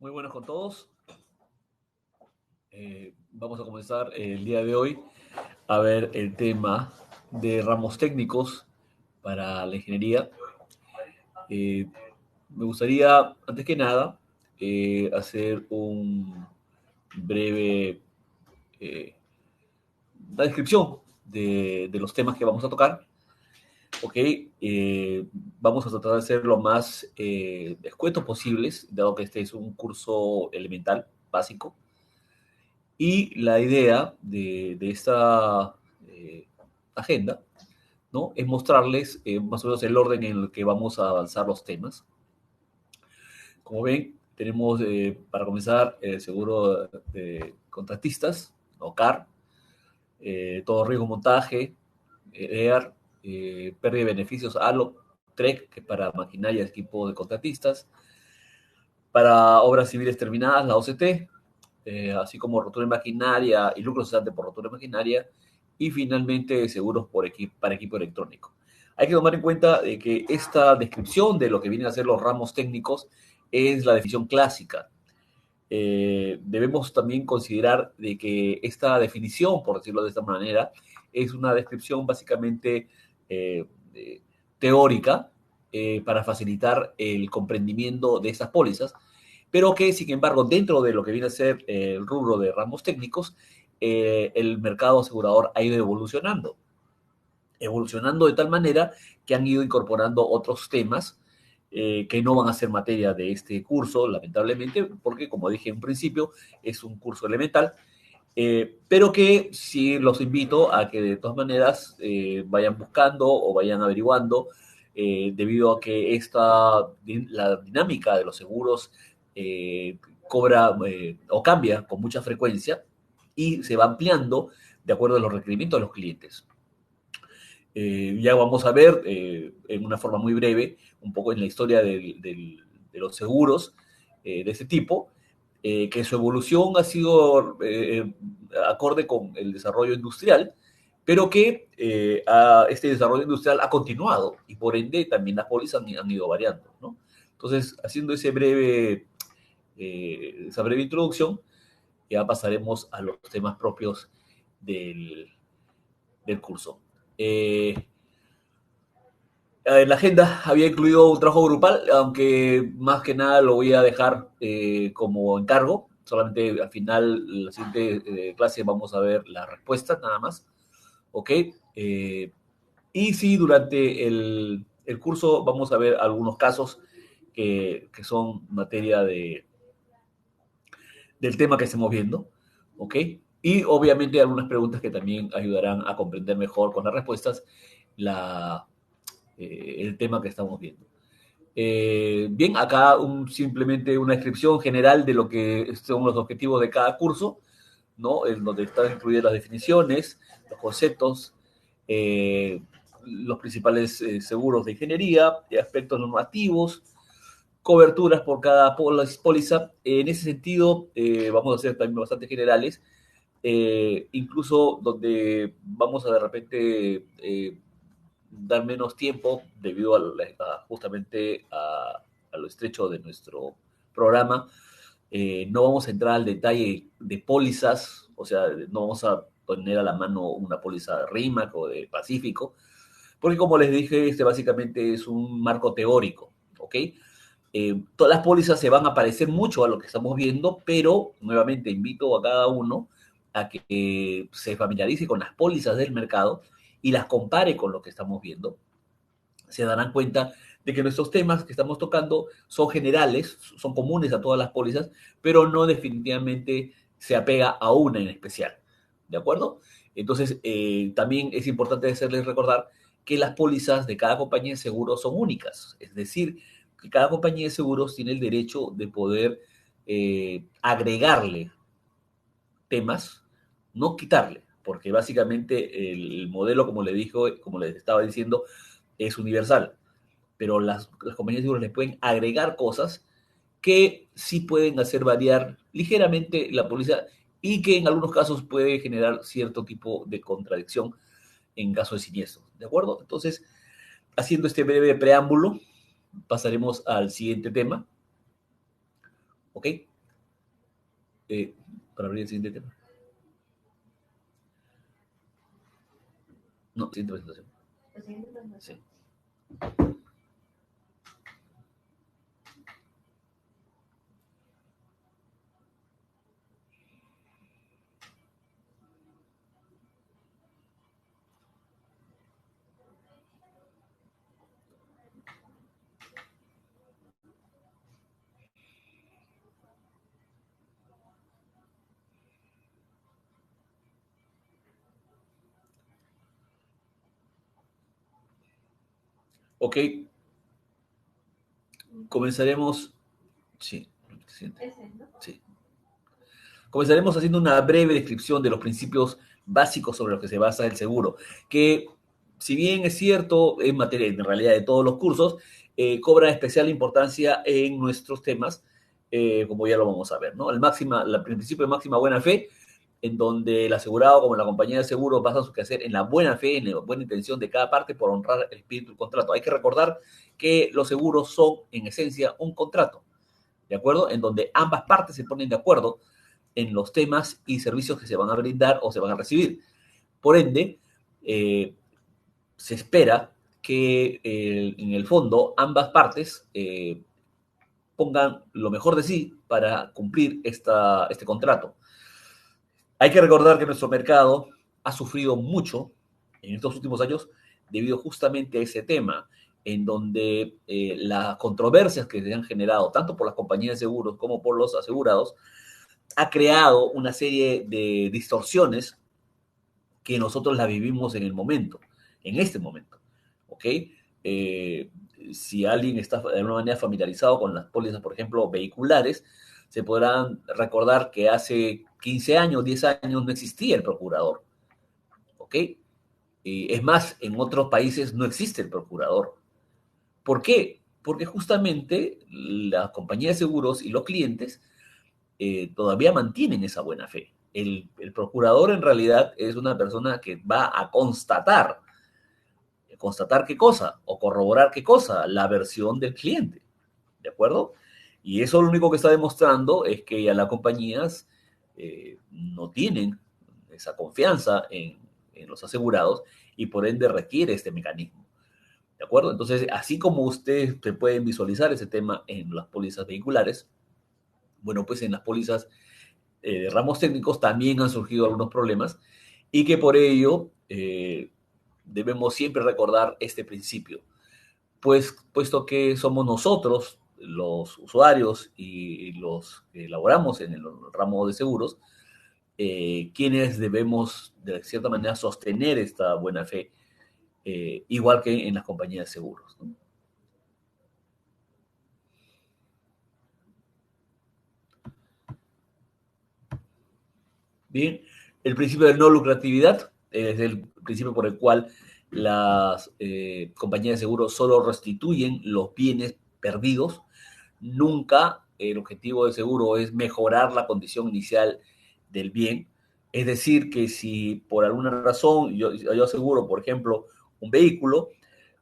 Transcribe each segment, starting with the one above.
Muy buenas con todos. Vamos a comenzar el día de hoy a ver el tema de ramos técnicos para la ingeniería. Me gustaría, antes que nada, hacer un breve, una descripción de los temas que vamos a tocar. Ok, vamos a tratar de ser lo más escuetos posibles, dado que este es un curso elemental, básico. Y la idea de esta agenda, ¿no? Es mostrarles más o menos el orden en el que vamos a avanzar los temas. Como ven, tenemos para comenzar el seguro de contratistas, o CAR, todo riesgo montaje, EAR, pérdida de beneficios, ALO, TREC, que es para maquinaria y equipo de contratistas, para obras civiles terminadas, la OCT, así como rotura de maquinaria y lucro cesante por rotura de maquinaria, y finalmente seguros para equipo electrónico. Hay que tomar en cuenta que esta descripción de lo que vienen a ser los ramos técnicos es la definición clásica. Debemos también considerar de que esta definición, por decirlo de esta manera, es una descripción básicamente eh, teórica para facilitar el comprendimiento de estas pólizas, pero que, sin embargo, dentro de lo que viene a ser el rubro de ramos técnicos, el mercado asegurador ha ido evolucionando de tal manera que han ido incorporando otros temas que no van a ser materia de este curso, lamentablemente, porque, como dije en principio, es un curso elemental, pero que sí los invito a que de todas maneras vayan buscando o vayan averiguando, debido a que la dinámica de los seguros cobra o cambia con mucha frecuencia y se va ampliando de acuerdo a los requerimientos de los clientes. Ya vamos a ver en una forma muy breve un poco en la historia de los seguros de este tipo, que su evolución ha sido acorde con el desarrollo industrial, pero que este desarrollo industrial ha continuado y por ende también las pólizas han ido variando, ¿no? Entonces, haciendo esa breve introducción, ya pasaremos a los temas propios del curso. En la agenda había incluido un trabajo grupal, aunque más que nada lo voy a dejar como encargo. Solamente al final, la siguiente clase, vamos a ver las respuestas nada más. ¿Ok? Y sí, durante el curso vamos a ver algunos casos que son materia del tema que estemos viendo. ¿Ok? Y obviamente algunas preguntas que también ayudarán a comprender mejor con las respuestas el tema que estamos viendo. Bien, acá simplemente una descripción general de lo que son los objetivos de cada curso, ¿no? En donde están incluidas las definiciones, los conceptos, los principales seguros de ingeniería, aspectos normativos, coberturas por cada póliza. En ese sentido, vamos a ser también bastante generales, incluso donde vamos a de repente dar menos tiempo debido justamente a lo estrecho de nuestro programa. No vamos a entrar al detalle de pólizas, o sea, no vamos a poner a la mano una póliza de RIMAC o de Pacífico, porque como les dije, este básicamente es un marco teórico, ¿ok? Todas las pólizas se van a parecer mucho a lo que estamos viendo, pero nuevamente invito a cada uno a que se familiarice con las pólizas del mercado y las compare con lo que estamos viendo. Se darán cuenta de que nuestros temas que estamos tocando son generales, son comunes a todas las pólizas, pero no definitivamente se apega a una en especial. ¿De acuerdo? Entonces, también es importante hacerles recordar que las pólizas de cada compañía de seguros son únicas. Es decir, que cada compañía de seguros tiene el derecho de poder agregarle temas, no quitarle, porque básicamente el modelo, como les estaba diciendo, es universal, pero las compañías de seguros les pueden agregar cosas que sí pueden hacer variar ligeramente la póliza y que en algunos casos puede generar cierto tipo de contradicción en caso de siniestro. ¿De acuerdo? Entonces, haciendo este breve preámbulo, pasaremos al siguiente tema. ¿Ok? Para abrir el siguiente tema. No, siguiente presentación. Sí. Ok, comenzaremos. Sí, sí. Comenzaremos haciendo una breve descripción de los principios básicos sobre los que se basa el seguro, que si bien es cierto, en materia en realidad de todos los cursos, cobra especial importancia en nuestros temas, como ya lo vamos a ver, ¿no? El principio de máxima buena fe, en donde el asegurado como la compañía de seguros basan su quehacer en la buena fe, en la buena intención de cada parte por honrar el espíritu del contrato. Hay que recordar que los seguros son, en esencia, un contrato, ¿de acuerdo? En donde ambas partes se ponen de acuerdo en los temas y servicios que se van a brindar o se van a recibir. Por ende, se espera que en el fondo ambas partes pongan lo mejor de sí para cumplir este contrato. Hay que recordar que nuestro mercado ha sufrido mucho en estos últimos años debido justamente a ese tema, en donde las controversias que se han generado tanto por las compañías de seguros como por los asegurados ha creado una serie de distorsiones que nosotros la vivimos en el momento, en este momento. ¿Ok? Eh, si alguien está de alguna manera familiarizado con las pólizas, por ejemplo, vehiculares, se podrán recordar que hace 15 años, 10 años no existía el procurador. ¿Ok? Es más, en otros países no existe el procurador. ¿Por qué? Porque justamente las compañías de seguros y los clientes todavía mantienen esa buena fe. El procurador en realidad es una persona que va a constatar. ¿Constatar qué cosa? O corroborar qué cosa? La versión del cliente. ¿De acuerdo? Y eso lo único que está demostrando es que ya las compañías no tienen esa confianza en los asegurados y por ende requiere este mecanismo. ¿De acuerdo? Entonces, así como ustedes pueden visualizar ese tema en las pólizas vehiculares, bueno, pues en las pólizas de ramos técnicos también han surgido algunos problemas y que por ello debemos siempre recordar este principio, pues puesto que somos nosotros los usuarios y los que elaboramos en el ramo de seguros, quienes debemos de cierta manera sostener esta buena fe, igual que en las compañías de seguros, ¿no? Bien, el principio de no lucratividad es el principio por el cual las compañías de seguros solo restituyen los bienes perdidos. Nunca el objetivo del seguro es mejorar la condición inicial del bien. Es decir, que si por alguna razón yo aseguro, por ejemplo, un vehículo,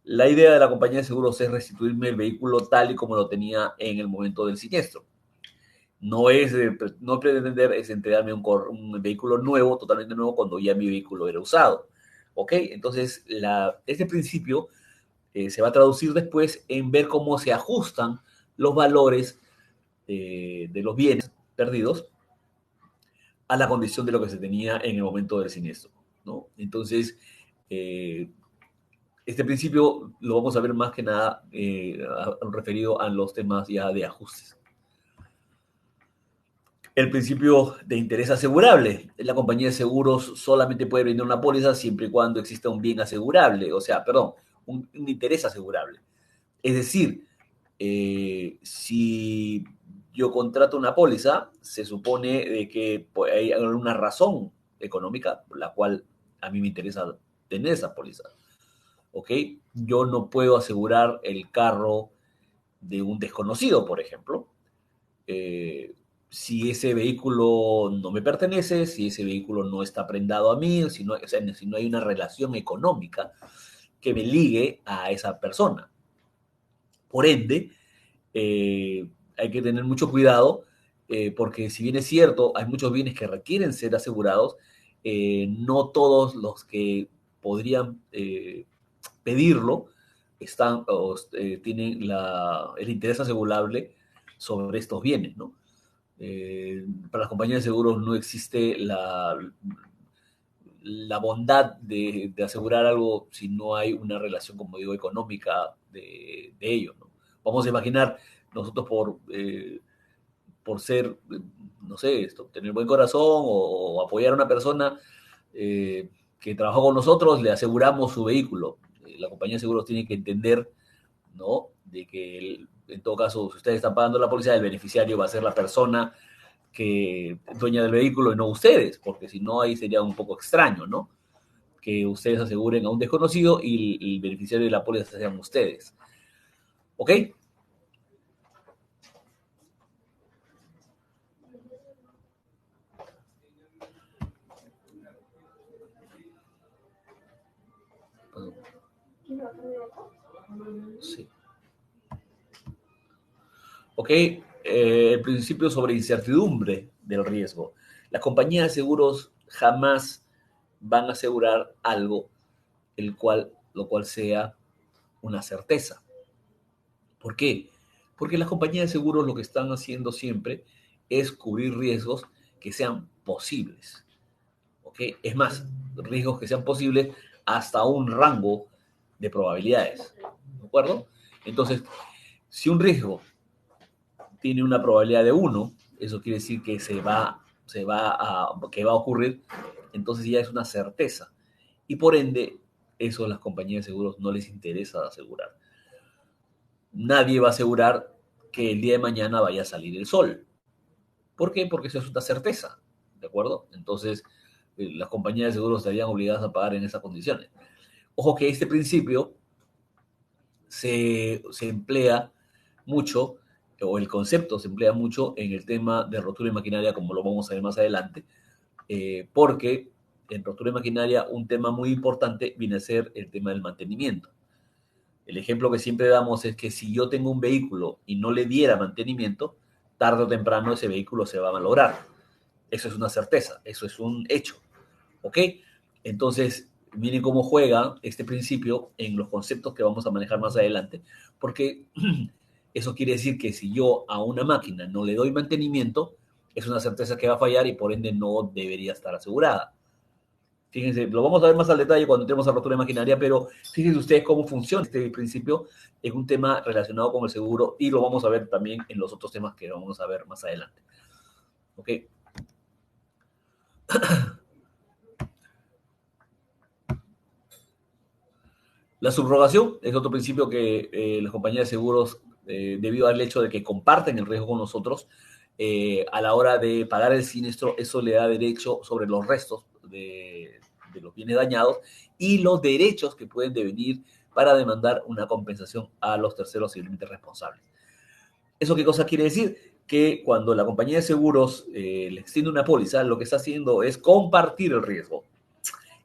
la idea de la compañía de seguros es restituirme el vehículo tal y como lo tenía en el momento del siniestro. No pretender es entregarme un vehículo nuevo, totalmente nuevo, cuando ya mi vehículo era usado. ¿Ok? Entonces, este principio se va a traducir después en ver cómo se ajustan los valores de los bienes perdidos a la condición de lo que se tenía en el momento del siniestro, ¿no? Entonces, eh, este principio lo vamos a ver más que nada referido a los temas ya de ajustes. El principio de interés asegurable. La compañía de seguros solamente puede brindar una póliza siempre y cuando exista un bien asegurable, o sea, perdón, un interés asegurable. Es decir, si yo contrato una póliza, se supone de que pues, hay alguna razón económica por la cual a mí me interesa tener esa póliza. ¿Ok? Yo no puedo asegurar el carro de un desconocido, por ejemplo, si ese vehículo no me pertenece, si ese vehículo no está prendado a mí, si no, o sea, si no hay una relación económica que me ligue a esa persona. Por ende, hay que tener mucho cuidado porque si bien es cierto, hay muchos bienes que requieren ser asegurados, no todos los que podrían pedirlo están o tienen el interés asegurable sobre estos bienes, ¿no? Para las compañías de seguros no existe la bondad de asegurar algo si no hay una relación, como digo, económica de ello, ¿no? Vamos a imaginar nosotros por ser, no sé, tener buen corazón o apoyar a una persona que trabajó con nosotros, le aseguramos su vehículo. La compañía de seguros tiene que entender, ¿no? De que en todo caso, si ustedes están pagando la póliza, el beneficiario va a ser la persona que dueña del vehículo y no ustedes, porque si no ahí sería un poco extraño, ¿no? Que ustedes aseguren a un desconocido y el beneficiario de la póliza sean ustedes. ¿Ok? Sí. ¿Ok? El principio sobre incertidumbre del riesgo. Las compañías de seguros jamás van a asegurar algo lo cual sea una certeza. ¿Por qué? Porque las compañías de seguros lo que están haciendo siempre es cubrir riesgos que sean posibles. ¿Ok? Es más, riesgos que sean posibles hasta un rango de probabilidades. ¿De acuerdo? Entonces, si un riesgo tiene una probabilidad de 1, eso quiere decir que que va a ocurrir, entonces ya es una certeza. Y por ende, eso a las compañías de seguros no les interesa asegurar. Nadie va a asegurar que el día de mañana vaya a salir el sol. ¿Por qué? Porque eso es una certeza, ¿de acuerdo? Entonces, las compañías de seguros estarían obligadas a pagar en esas condiciones. Ojo que este principio se emplea mucho, o el concepto se emplea mucho en el tema de rotura de maquinaria, como lo vamos a ver más adelante, porque en rotura de maquinaria un tema muy importante viene a ser el tema del mantenimiento. El ejemplo que siempre damos es que si yo tengo un vehículo y no le diera mantenimiento, tarde o temprano ese vehículo se va a malograr. Eso es una certeza, eso es un hecho. ¿Ok? Entonces, miren cómo juega este principio en los conceptos que vamos a manejar más adelante, porque eso quiere decir que si yo a una máquina no le doy mantenimiento, es una certeza que va a fallar y por ende no debería estar asegurada. Fíjense, lo vamos a ver más al detalle cuando entremos a rotura imaginaria, pero fíjense ustedes cómo funciona este principio en un tema relacionado con el seguro y lo vamos a ver también en los otros temas que vamos a ver más adelante. ¿Ok? La subrogación es otro principio que las compañías de seguros, debido al hecho de que comparten el riesgo con nosotros, a la hora de pagar el siniestro, eso le da derecho sobre los restos de los bienes dañados y los derechos que pueden devenir para demandar una compensación a los terceros civilmente responsables. ¿Eso qué cosa quiere decir? Que cuando la compañía de seguros le extiende una póliza, lo que está haciendo es compartir el riesgo.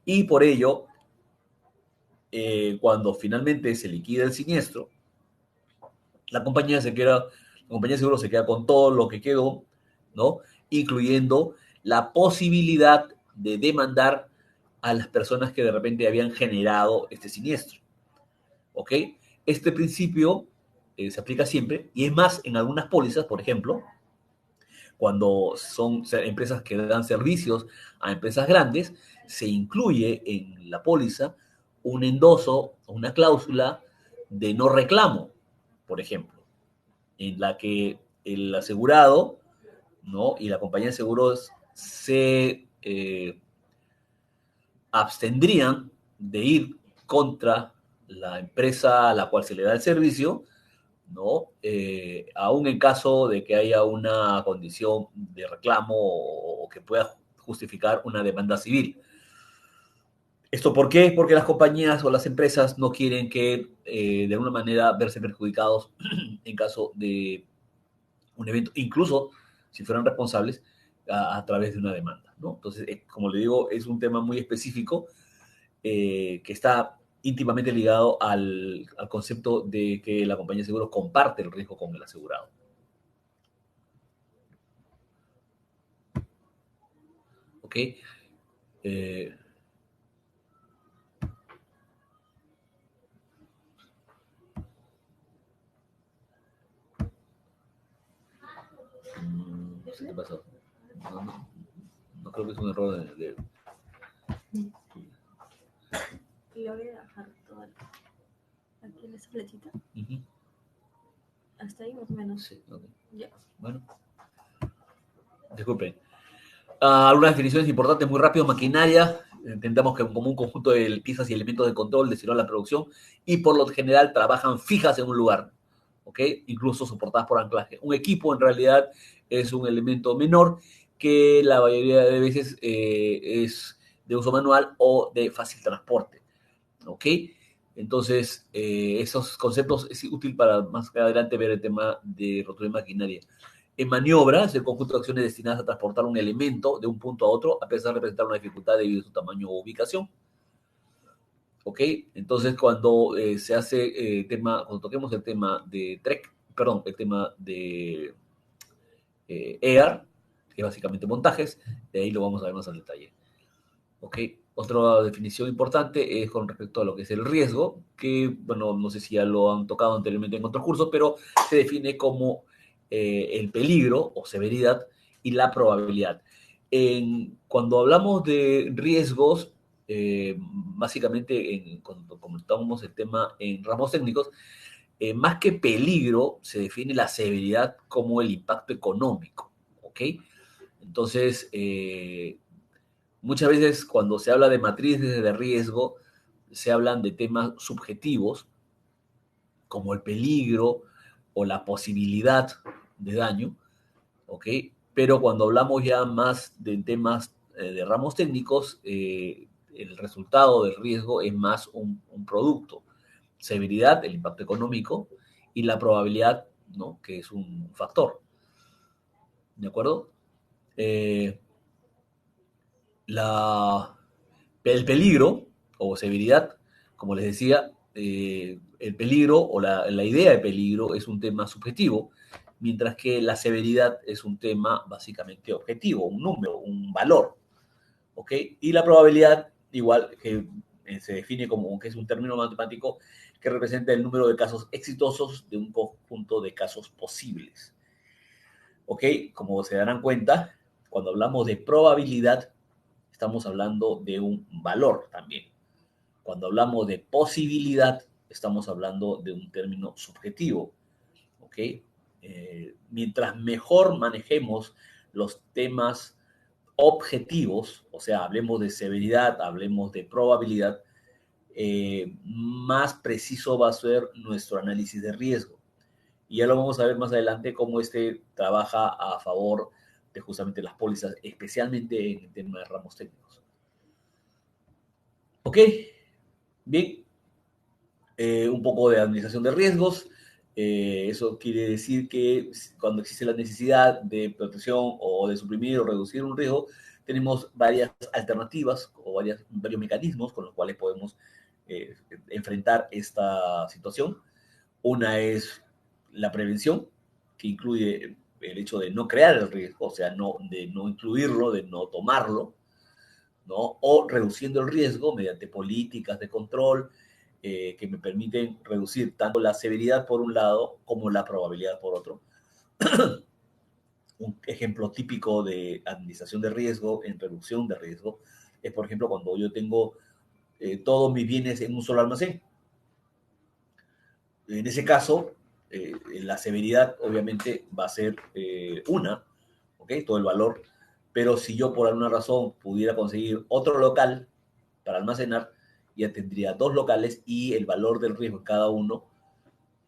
Y por ello, cuando finalmente se liquida el siniestro, la compañía de seguros se queda con todo lo que quedó, ¿no? Incluyendo la posibilidad de demandar a las personas que de repente habían generado este siniestro, ¿ok? Este principio se aplica siempre y es más, en algunas pólizas, por ejemplo, cuando son empresas que dan servicios a empresas grandes, se incluye en la póliza un endoso, una cláusula de no reclamo, por ejemplo, en la que el asegurado, ¿no? Y la compañía de seguros se abstendrían de ir contra la empresa a la cual se le da el servicio, ¿no? Aún en caso de que haya una condición de reclamo o que pueda justificar una demanda civil. ¿Esto por qué? Porque las compañías o las empresas no quieren que de alguna manera verse perjudicados en caso de un evento, incluso si fueran responsables a través de una demanda, ¿no? Entonces, como le digo, es un tema muy específico que está íntimamente ligado al concepto de que la compañía de seguros comparte el riesgo con el asegurado. ¿ok? Eh, no sé qué pasó. No creo que es un error de... Le voy a dejar todo aquí en esa flechita. Uh-huh. Hasta ahí más o menos. Sí, okay. Ya. Bueno. Disculpen. Algunas definiciones importantes, muy rápido. Maquinaria, entendemos que como un conjunto de piezas y elementos de control destinados a la producción y por lo general trabajan fijas en un lugar, ¿ok? Incluso soportadas por anclaje. Un equipo en realidad es un elemento menor que la mayoría de veces es de uso manual o de fácil transporte, ¿ok? Entonces, esos conceptos es útil para más adelante ver el tema de rotura de maquinaria. En maniobra es el conjunto de acciones destinadas a transportar un elemento de un punto a otro, a pesar de presentar una dificultad debido a su tamaño o ubicación. ¿Ok? Entonces, cuando se hace cuando toquemos el tema de TREC, perdón, el tema de EAR, que es básicamente montajes, de ahí lo vamos a ver más al detalle. ¿Ok? Otra definición importante es con respecto a lo que es el riesgo, que, bueno, no sé si ya lo han tocado anteriormente en otros cursos, pero se define como el peligro o severidad y la probabilidad. Cuando hablamos de riesgos, básicamente cuando comentamos el tema en ramos técnicos, más que peligro, se define la severidad como el impacto económico. ¿Ok? Entonces, muchas veces cuando se habla de matrices de riesgo, se hablan de temas subjetivos, como el peligro o la posibilidad de daño, ¿ok? Pero cuando hablamos ya más de temas de ramos técnicos, el resultado del riesgo es más un producto. Severidad, el impacto económico, y la probabilidad, ¿no? Que es un factor. ¿De acuerdo? Eh, el peligro o severidad, como les decía, el peligro o la idea de peligro es un tema subjetivo, mientras que la severidad es un tema básicamente objetivo, un número, un valor. ¿Ok? Y la probabilidad, igual que se define como que es un término matemático que representa el número de casos exitosos de un conjunto de casos posibles. ¿Ok? Como se darán cuenta, cuando hablamos de probabilidad, estamos hablando de un valor también. Cuando hablamos de posibilidad, estamos hablando de un término subjetivo. ¿Ok? Mientras mejor manejemos los temas objetivos, o sea, hablemos de severidad, hablemos de probabilidad, más preciso va a ser nuestro análisis de riesgo. Y ya lo vamos a ver más adelante cómo este trabaja a favor de justamente las pólizas, especialmente en el tema de ramos técnicos. Ok, bien, un poco de administración de riesgos. Eso quiere decir que cuando existe la necesidad de protección o de suprimir o reducir un riesgo, tenemos varias alternativas o varios mecanismos con los cuales podemos enfrentar esta situación. Una es la prevención, que incluye el hecho de no crear el riesgo, o sea, de no incluirlo, de no tomarlo, ¿no? O reduciendo el riesgo mediante políticas de control que me permiten reducir tanto la severidad por un lado como la probabilidad por otro. Un ejemplo típico de administración de riesgo en reducción de riesgo es, por ejemplo, cuando yo tengo todos mis bienes en un solo almacén. En ese caso, la severidad obviamente va a ser ¿ok? Todo el valor. Pero si yo por alguna razón pudiera conseguir otro local para almacenar, ya tendría dos locales y el valor del riesgo en cada uno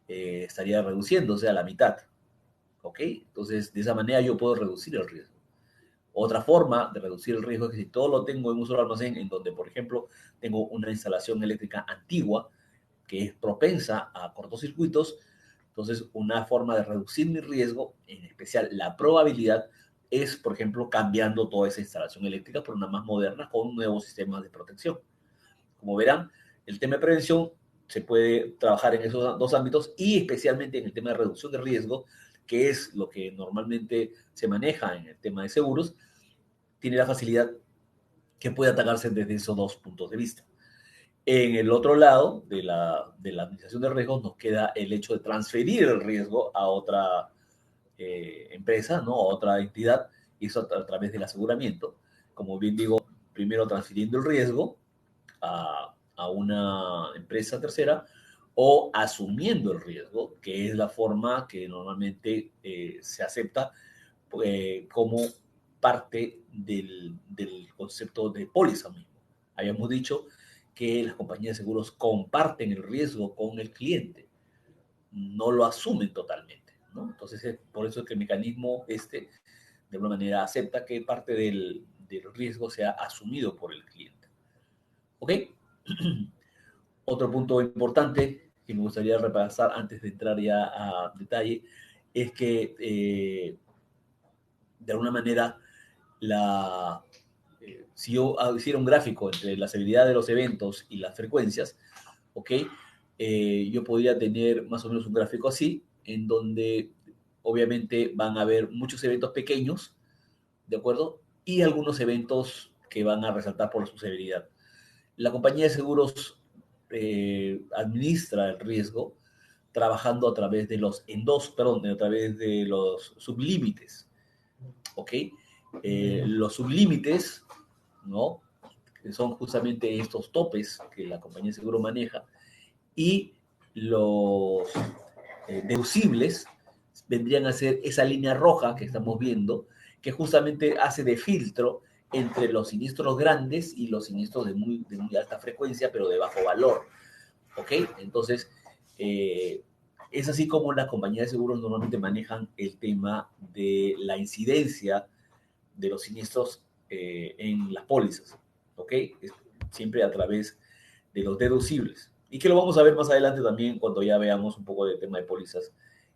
estaría reduciéndose a la mitad. ¿Ok? Entonces, de esa manera yo puedo reducir el riesgo. Otra forma de reducir el riesgo es que si todo lo tengo en un solo almacén, en donde, por ejemplo, tengo una instalación eléctrica antigua que es propensa a cortocircuitos, entonces una forma de reducir mi riesgo, en especial la probabilidad, es, por ejemplo, cambiando toda esa instalación eléctrica por una más moderna con nuevos sistemas de protección. Como verán, el tema de prevención se puede trabajar en esos dos ámbitos y especialmente en el tema de reducción de riesgo, que es lo que normalmente se maneja en el tema de seguros, tiene la facilidad que puede atacarse desde esos dos puntos de vista. En el otro lado de la administración de riesgos nos queda el hecho de transferir el riesgo a otra empresa, ¿no? A otra entidad, y eso a través del aseguramiento. Como bien digo, primero transfiriendo el riesgo a una empresa tercera o asumiendo el riesgo, que es la forma que normalmente se acepta como parte del concepto de póliza mismo. Habíamos dicho que las compañías de seguros comparten el riesgo con el cliente, no lo asumen totalmente, ¿no? Entonces, por eso es que el mecanismo de alguna manera, acepta que parte del riesgo sea asumido por el cliente. ¿Ok? Otro punto importante que me gustaría repasar antes de entrar ya a detalle es que, de alguna manera, si yo hiciera un gráfico entre la severidad de los eventos y las frecuencias, ¿ok? Yo podría tener más o menos un gráfico así, en donde obviamente van a haber muchos eventos pequeños, ¿de acuerdo? Y algunos eventos que van a resaltar por su severidad. La compañía de seguros administra el riesgo trabajando a través de a través de los sublímites, ¿ok? Los sublímites, ¿no? Que son justamente estos topes que la compañía de seguro maneja, y los deducibles vendrían a ser esa línea roja que estamos viendo, que justamente hace de filtro entre los siniestros grandes y los siniestros de muy alta frecuencia, pero de bajo valor. ¿Ok? Entonces, es así como las compañías de seguros normalmente manejan el tema de la incidencia de los siniestros en las pólizas. ¿Ok? Siempre a través de los deducibles. Y que lo vamos a ver más adelante también cuando ya veamos un poco del tema de pólizas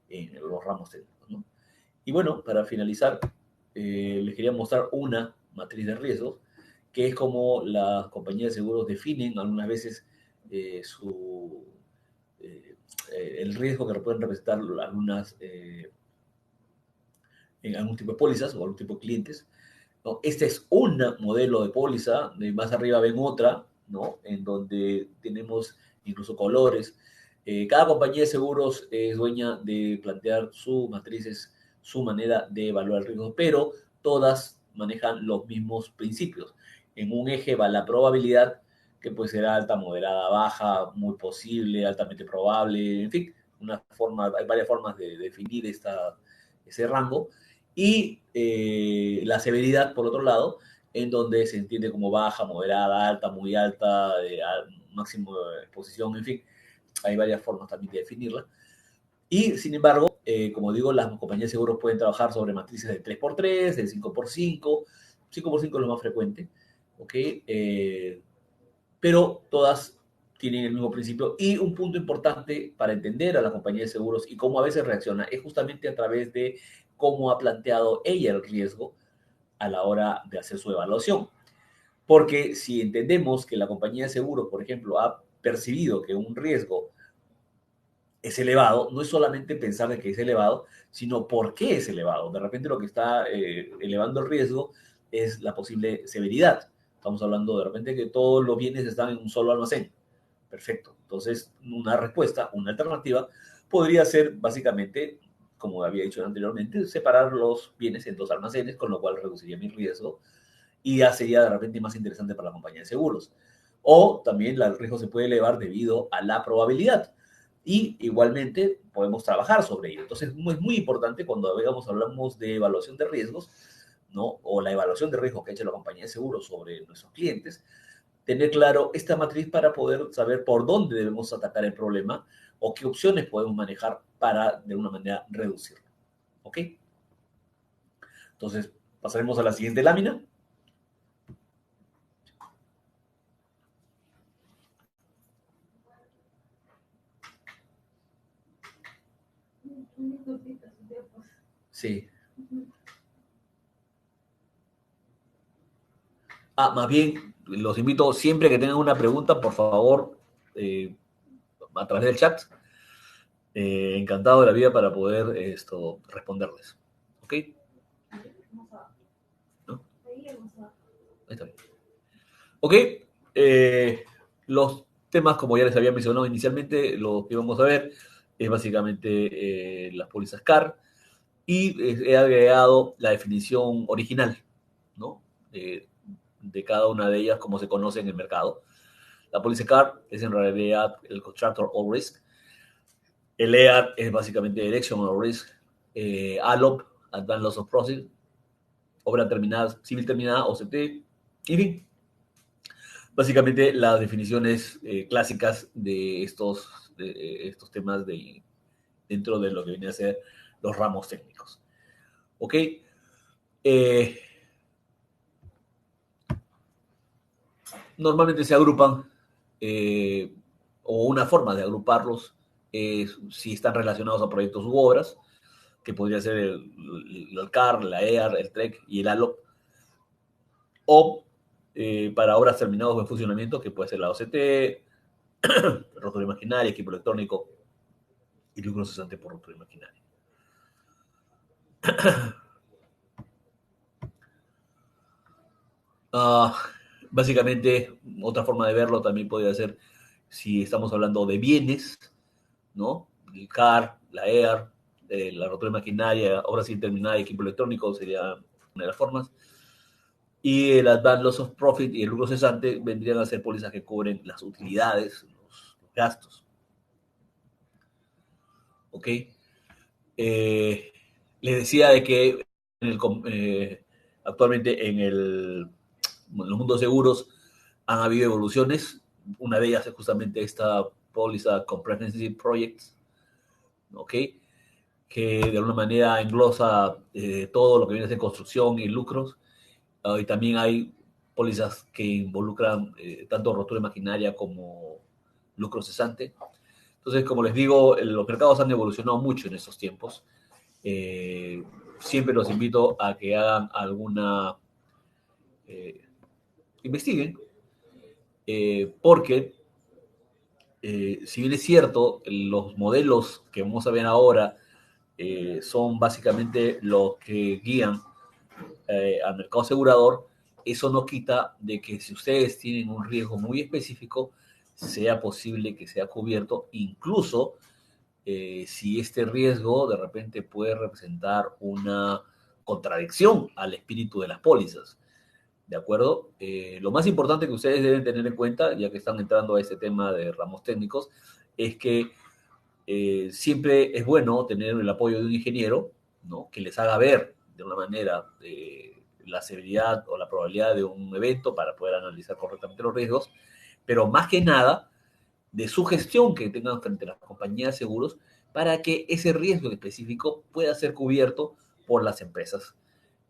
en los ramos técnicos, ¿no? Y bueno, para finalizar, les quería mostrar una matriz de riesgos, que es como las compañías de seguros definen algunas veces eh, su, el riesgo que pueden representar algunas, en algún tipo de pólizas o algún tipo de clientes, ¿no? Este es un modelo de póliza, de más arriba ven otra, ¿no? En donde tenemos incluso colores. Cada compañía de seguros es dueña de plantear sus matrices, su manera de evaluar el riesgo, pero todas manejan los mismos principios. En un eje va la probabilidad, que puede ser alta, moderada, baja, muy posible, altamente probable, en fin, hay varias formas de definir ese rango. Y la severidad, por otro lado, en donde se entiende como baja, moderada, alta, muy alta, máximo de exposición, en fin, hay varias formas también de definirla. Y, sin embargo, como digo, las compañías de seguros pueden trabajar sobre matrices de 3x3, de 5x5, 5x5 es lo más frecuente, ¿ok? Pero todas tienen el mismo principio. Y un punto importante para entender a la compañía de seguros y cómo a veces reacciona es justamente a través de cómo ha planteado ella el riesgo a la hora de hacer su evaluación. Porque si entendemos que la compañía de seguros, por ejemplo, ha percibido que un riesgo es elevado, no es solamente pensar de que es elevado, sino por qué es elevado. De repente lo que está elevando el riesgo es la posible severidad. Estamos hablando de repente que todos los bienes están en un solo almacén. Perfecto. Entonces, una respuesta, una alternativa, podría ser básicamente, como había dicho anteriormente, separar los bienes en dos almacenes, con lo cual reduciría mi riesgo y ya sería de repente más interesante para la compañía de seguros. O también el riesgo se puede elevar debido a la probabilidad. Y igualmente podemos trabajar sobre ello. Entonces, es muy importante cuando hablamos de evaluación de riesgos, ¿no? O la evaluación de riesgos que ha hecho la compañía de seguros sobre nuestros clientes, tener claro esta matriz para poder saber por dónde debemos atacar el problema o qué opciones podemos manejar para, de alguna manera, reducirlo. ¿Ok? Entonces, pasaremos a la siguiente lámina. Sí. Más bien, los invito siempre que tengan una pregunta, por favor, a través del chat. Encantado de la vida para poder responderles. ¿Ok? ¿No? Ahí está bien. Ok, los temas, como ya les había mencionado inicialmente, lo que vamos a ver es básicamente las pólizas CAR y he agregado la definición original, ¿no? De cada una de ellas, como se conoce en el mercado. La póliza CAR es en realidad el Contractor All Risk. El EAR es básicamente Election All Risk. ALOP, Advanced Loss of Profit, obra terminada, civil terminada, OCT, en fin. Básicamente las definiciones clásicas de estos temas dentro de lo que viene a ser los ramos técnicos. ¿Ok? Eh, Normalmente se agrupan, o una forma de agruparlos es si están relacionados a proyectos u obras, que podría ser el CAR, la EAR, el TREC y el ALOP, o para obras terminadas o en funcionamiento, que puede ser la OCT, rotor imaginario, equipo electrónico y lucro cesante por rotor imaginario. Uh, Básicamente, otra forma de verlo también podría ser si estamos hablando de bienes, ¿no? El CAR, la EAR, la rotura maquinaria, obra sin terminar y equipo electrónico sería una de las formas. Y el Advanced Loss of Profit y el lucro cesante vendrían a ser pólizas que cubren las utilidades, los gastos. ¿Ok? Les decía de que en actualmente en los mundos seguros han habido evoluciones. Una de ellas es justamente esta póliza Comprehensive Projects, ¿ok? Que de alguna manera englosa todo lo que viene a ser construcción y lucros. Y también hay pólizas que involucran tanto rotura imaginaria como lucro cesante. Entonces, como les digo, los mercados han evolucionado mucho en estos tiempos. Eh, Siempre los invito a que hagan alguna, eh, investiguen, porque si bien es cierto, los modelos que vamos a ver ahora son básicamente los que guían al mercado asegurador, eso no quita de que si ustedes tienen un riesgo muy específico, sea posible que sea cubierto, incluso si este riesgo de repente puede representar una contradicción al espíritu de las pólizas. ¿De acuerdo? Lo más importante que ustedes deben tener en cuenta, ya que están entrando a este tema de ramos técnicos, es que siempre es bueno tener el apoyo de un ingeniero, ¿no? Que les haga ver de una manera la severidad o la probabilidad de un evento para poder analizar correctamente los riesgos, pero más que nada de su gestión que tengan frente a las compañías de seguros para que ese riesgo específico pueda ser cubierto por las empresas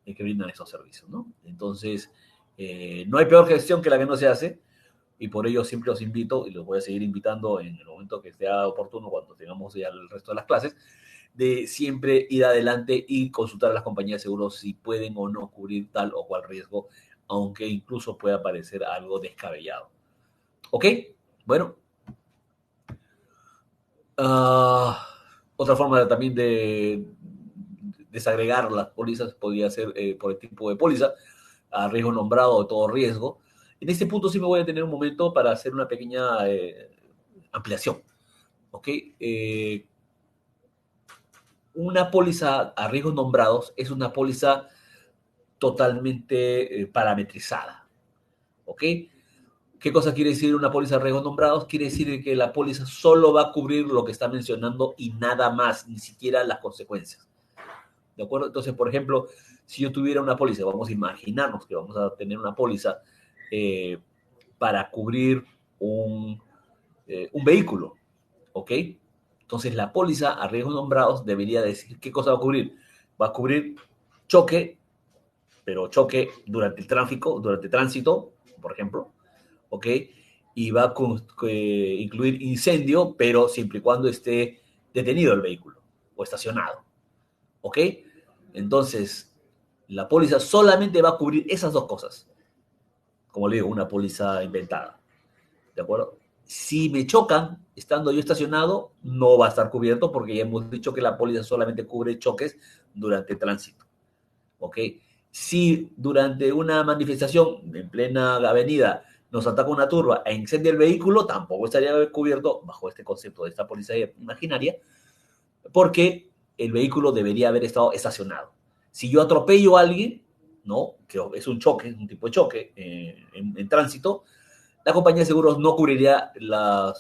que brindan esos servicios, ¿no? Entonces, no hay peor gestión que la que no se hace, y por ello siempre los invito, y los voy a seguir invitando en el momento que sea oportuno, cuando tengamos ya el resto de las clases, de siempre ir adelante y consultar a las compañías de seguros si pueden o no cubrir tal o cual riesgo, aunque incluso pueda parecer algo descabellado. ¿Ok? Bueno. Uh, Otra forma también de desagregar las pólizas podría ser por el tipo de póliza, a riesgo nombrado de todo riesgo. En este punto sí me voy a tener un momento para hacer una pequeña ampliación. ¿Ok? Una póliza a riesgos nombrados es una póliza totalmente parametrizada. ¿Ok? ¿Qué cosa quiere decir una póliza de riesgos nombrados? Quiere decir que la póliza solo va a cubrir lo que está mencionando y nada más, ni siquiera las consecuencias. ¿De acuerdo? Entonces, por ejemplo, si yo tuviera una póliza, vamos a imaginarnos que vamos a tener una póliza eh, para cubrir un vehículo, ¿ok? Entonces, la póliza a riesgos nombrados debería decir qué cosa va a cubrir. Va a cubrir choque, pero choque durante el tráfico, durante el tránsito, por ejemplo, ¿ok? Y va a incluir incendio, pero siempre y cuando esté detenido el vehículo o estacionado, ¿ok? Entonces, la póliza solamente va a cubrir esas dos cosas. Como le digo, una póliza inventada, ¿de acuerdo? Si me chocan estando yo estacionado, no va a estar cubierto porque ya hemos dicho que la póliza solamente cubre choques durante el tránsito, ¿ok? Si durante una manifestación en plena avenida nos ataca una turba e incendia el vehículo, tampoco estaría cubierto bajo este concepto de esta póliza imaginaria, porque el vehículo debería haber estado estacionado. Si yo atropello a alguien, ¿no? Que es un choque, un tipo de choque en tránsito, la compañía de seguros no cubriría la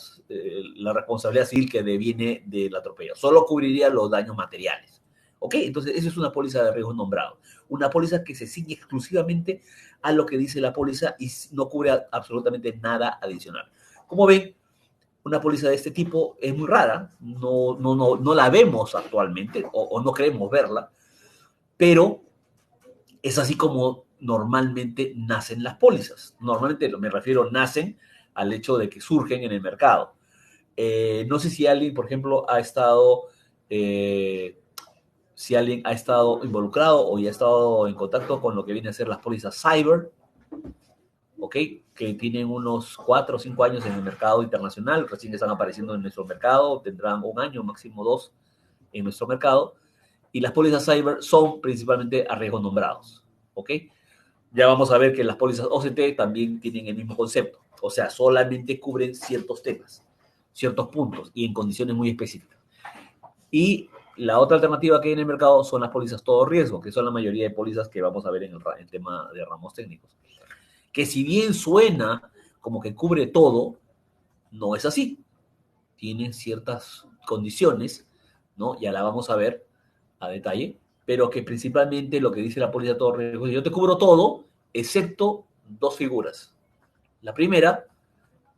responsabilidad civil que deviene del atropello, solo cubriría los daños materiales. ¿Ok? Entonces, eso es una póliza de riesgo nombrado. Una póliza que se ciñe exclusivamente a lo que dice la póliza y no cubre absolutamente nada adicional. Como ven, una póliza de este tipo es muy rara, no la vemos actualmente o no queremos verla, pero es así como normalmente nacen las pólizas. Normalmente me refiero, nacen al hecho de que surgen en el mercado. No sé si alguien, por ejemplo, si alguien ha estado involucrado o ya ha estado en contacto con lo que viene a ser las pólizas cyber, ¿ok? Que tienen unos 4 o 5 años en el mercado internacional, recién están apareciendo en nuestro mercado, tendrán un año, máximo 2 en nuestro mercado, y las pólizas cyber son principalmente a riesgos nombrados, ¿ok? Ya vamos a ver que las pólizas OCT también tienen el mismo concepto, o sea, solamente cubren ciertos temas, ciertos puntos y en condiciones muy específicas. Y la otra alternativa que hay en el mercado son las pólizas todo riesgo, que son la mayoría de pólizas que vamos a ver en el tema de ramos técnicos. Que si bien suena como que cubre todo, no es así. Tienen ciertas condiciones, ¿no? Ya la vamos a ver a detalle, pero que principalmente lo que dice la póliza de todo riesgo es: yo te cubro todo, excepto dos figuras. La primera,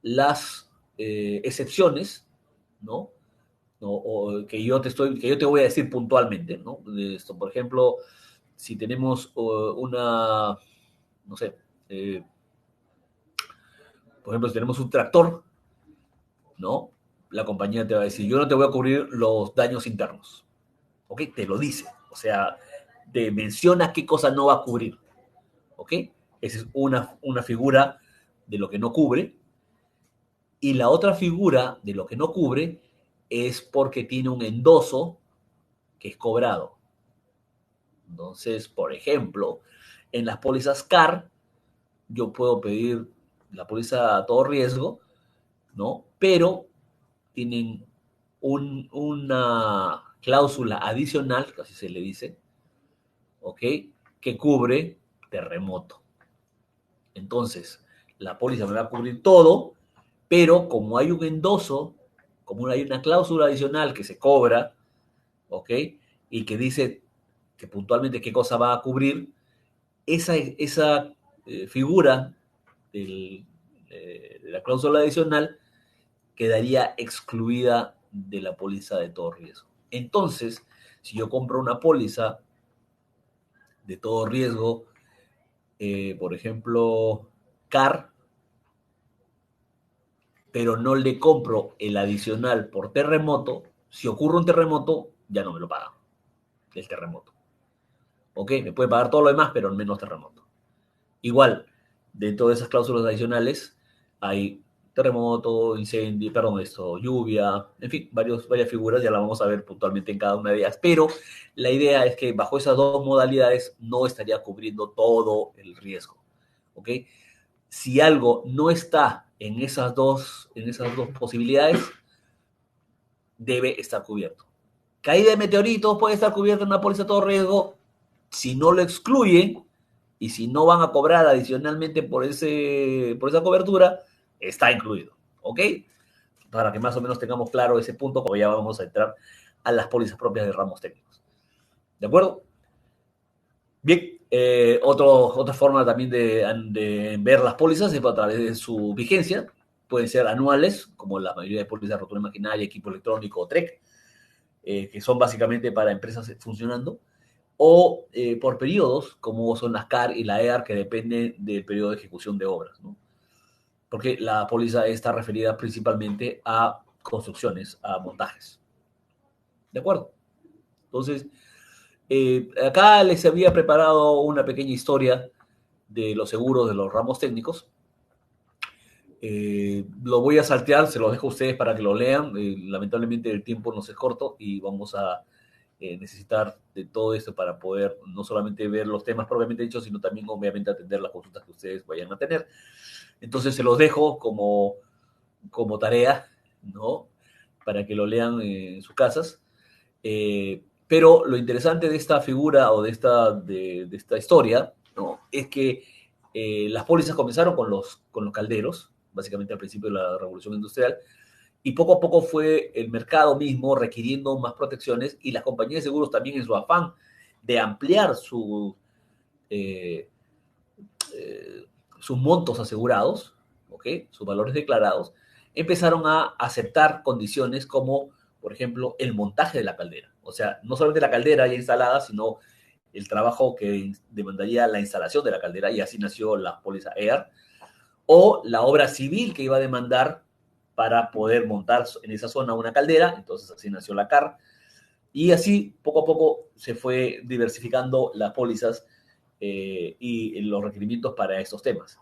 las excepciones, ¿no? O que yo te voy a decir puntualmente, ¿no? Esto, por ejemplo, si tenemos una, no sé, por ejemplo, si tenemos un tractor, ¿no? La compañía te va a decir: yo no te voy a cubrir los daños internos, ¿ok? Te lo dice, o sea, te menciona qué cosa no va a cubrir, ¿ok? Esa es una figura de lo que no cubre. Y la otra figura de lo que no cubre es porque tiene un endoso que es cobrado. Entonces, por ejemplo, en las pólizas CAR, yo puedo pedir la póliza a todo riesgo, ¿no? Pero tienen una cláusula adicional, que así se le dice, ¿ok? Que cubre terremoto. Entonces, la póliza me va a cubrir todo, pero como hay un endoso, como hay una cláusula adicional que se cobra, ¿ok? Y que dice que puntualmente qué cosa va a cubrir, esa figura de la cláusula adicional quedaría excluida de la póliza de todo riesgo. Entonces, si yo compro una póliza de todo riesgo, por ejemplo, CAR, pero no le compro el adicional por terremoto, si ocurre un terremoto, ya no me lo pagan el terremoto. ¿Ok? Me puede pagar todo lo demás, pero menos terremoto. Igual, dentro de esas cláusulas adicionales hay terremoto, incendio, perdón, lluvia, en fin, varias figuras, ya la vamos a ver puntualmente en cada una de ellas, pero la idea es que bajo esas dos modalidades no estaría cubriendo todo el riesgo, ¿ok? Si algo no está en esas dos posibilidades, debe estar cubierto. Caída de meteoritos puede estar cubierto en una póliza de todo riesgo si no lo excluyen y si no van a cobrar adicionalmente por esa cobertura, está incluido. ¿Ok? Para que más o menos tengamos claro ese punto, como ya vamos a entrar a las pólizas propias de ramos técnicos. ¿De acuerdo? Bien, otra forma también de ver las pólizas es a través de su vigencia. Pueden ser anuales, como la mayoría de pólizas de rotura imaginaria, equipo electrónico o TREC, que son básicamente para empresas funcionando, o por periodos, como son las CAR y la EAR, que dependen del periodo de ejecución de obras, ¿no? Porque la póliza está referida principalmente a construcciones, a montajes. ¿De acuerdo? Entonces, acá les había preparado una pequeña historia de los seguros de los ramos técnicos. Lo voy a saltear, se lo dejo a ustedes para que lo lean. Lamentablemente el tiempo nos es corto y vamos a necesitar de todo esto para poder no solamente ver los temas propiamente dichos, sino también obviamente atender las consultas que ustedes vayan a tener. Entonces se los dejo como tarea, ¿no? Para que lo lean en sus casas. Pero lo interesante de esta figura o de esta historia, ¿no? Es que las pólizas comenzaron con los calderos, básicamente al principio de la Revolución Industrial, y poco a poco fue el mercado mismo requiriendo más protecciones y las compañías de seguros también en su afán de ampliar eh, eh, sus montos asegurados, ¿ok? Sus valores declarados, empezaron a aceptar condiciones como, por ejemplo, el montaje de la caldera. O sea, no solamente la caldera ya instalada, sino el trabajo que demandaría la instalación de la caldera, y así nació la póliza EAR, o la obra civil que iba a demandar para poder montar en esa zona una caldera, entonces así nació la CAR, y así poco a poco se fue diversificando las pólizas y los requerimientos para estos temas.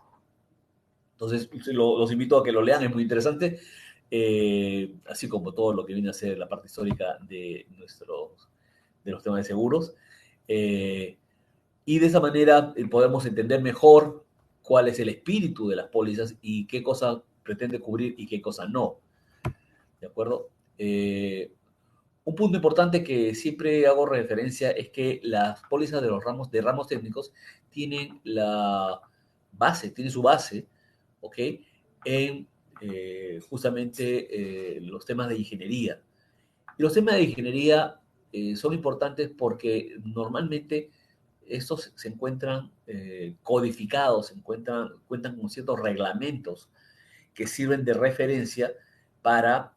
Entonces, los invito a que lo lean, es muy interesante, así como todo lo que viene a ser la parte histórica de los temas de seguros. Eh, y de esa manera podemos entender mejor cuál es el espíritu de las pólizas y qué cosa pretende cubrir y qué cosa no. ¿De acuerdo? Un punto importante que siempre hago referencia es que las pólizas de ramos técnicos tienen tienen su base, ¿ok? En justamente los temas de ingeniería. Y los temas de ingeniería son importantes porque normalmente estos se encuentran codificados, cuentan con ciertos reglamentos que sirven de referencia para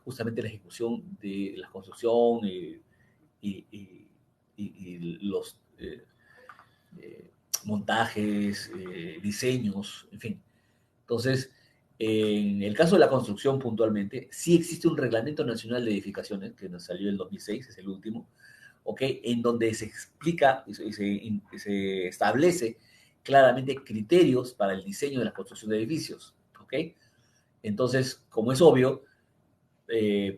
justamente la ejecución de la construcción y, y, y los montajes, diseños, en fin. Entonces, en el caso de la construcción puntualmente, sí existe un Reglamento Nacional de Edificaciones, que nos salió en el 2006, es el último, ¿ok? En donde se explica se establece claramente criterios para el diseño de la construcción de edificios, ¿ok? Entonces, como es obvio,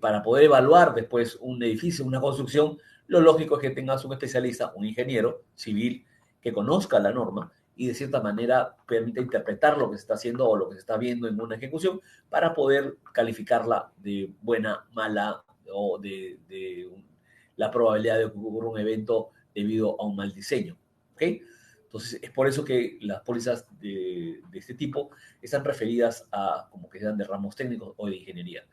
para poder evaluar después un edificio, una construcción, lo lógico es que tengas un especialista, un ingeniero civil, que conozca la norma y de cierta manera permita interpretar lo que se está haciendo o lo que se está viendo en una ejecución para poder calificarla de buena, mala o la probabilidad de que ocurra un evento debido a un mal diseño. ¿Ok? Entonces, es por eso que las pólizas de este tipo están referidas a como que sean de ramos técnicos o de ingeniería.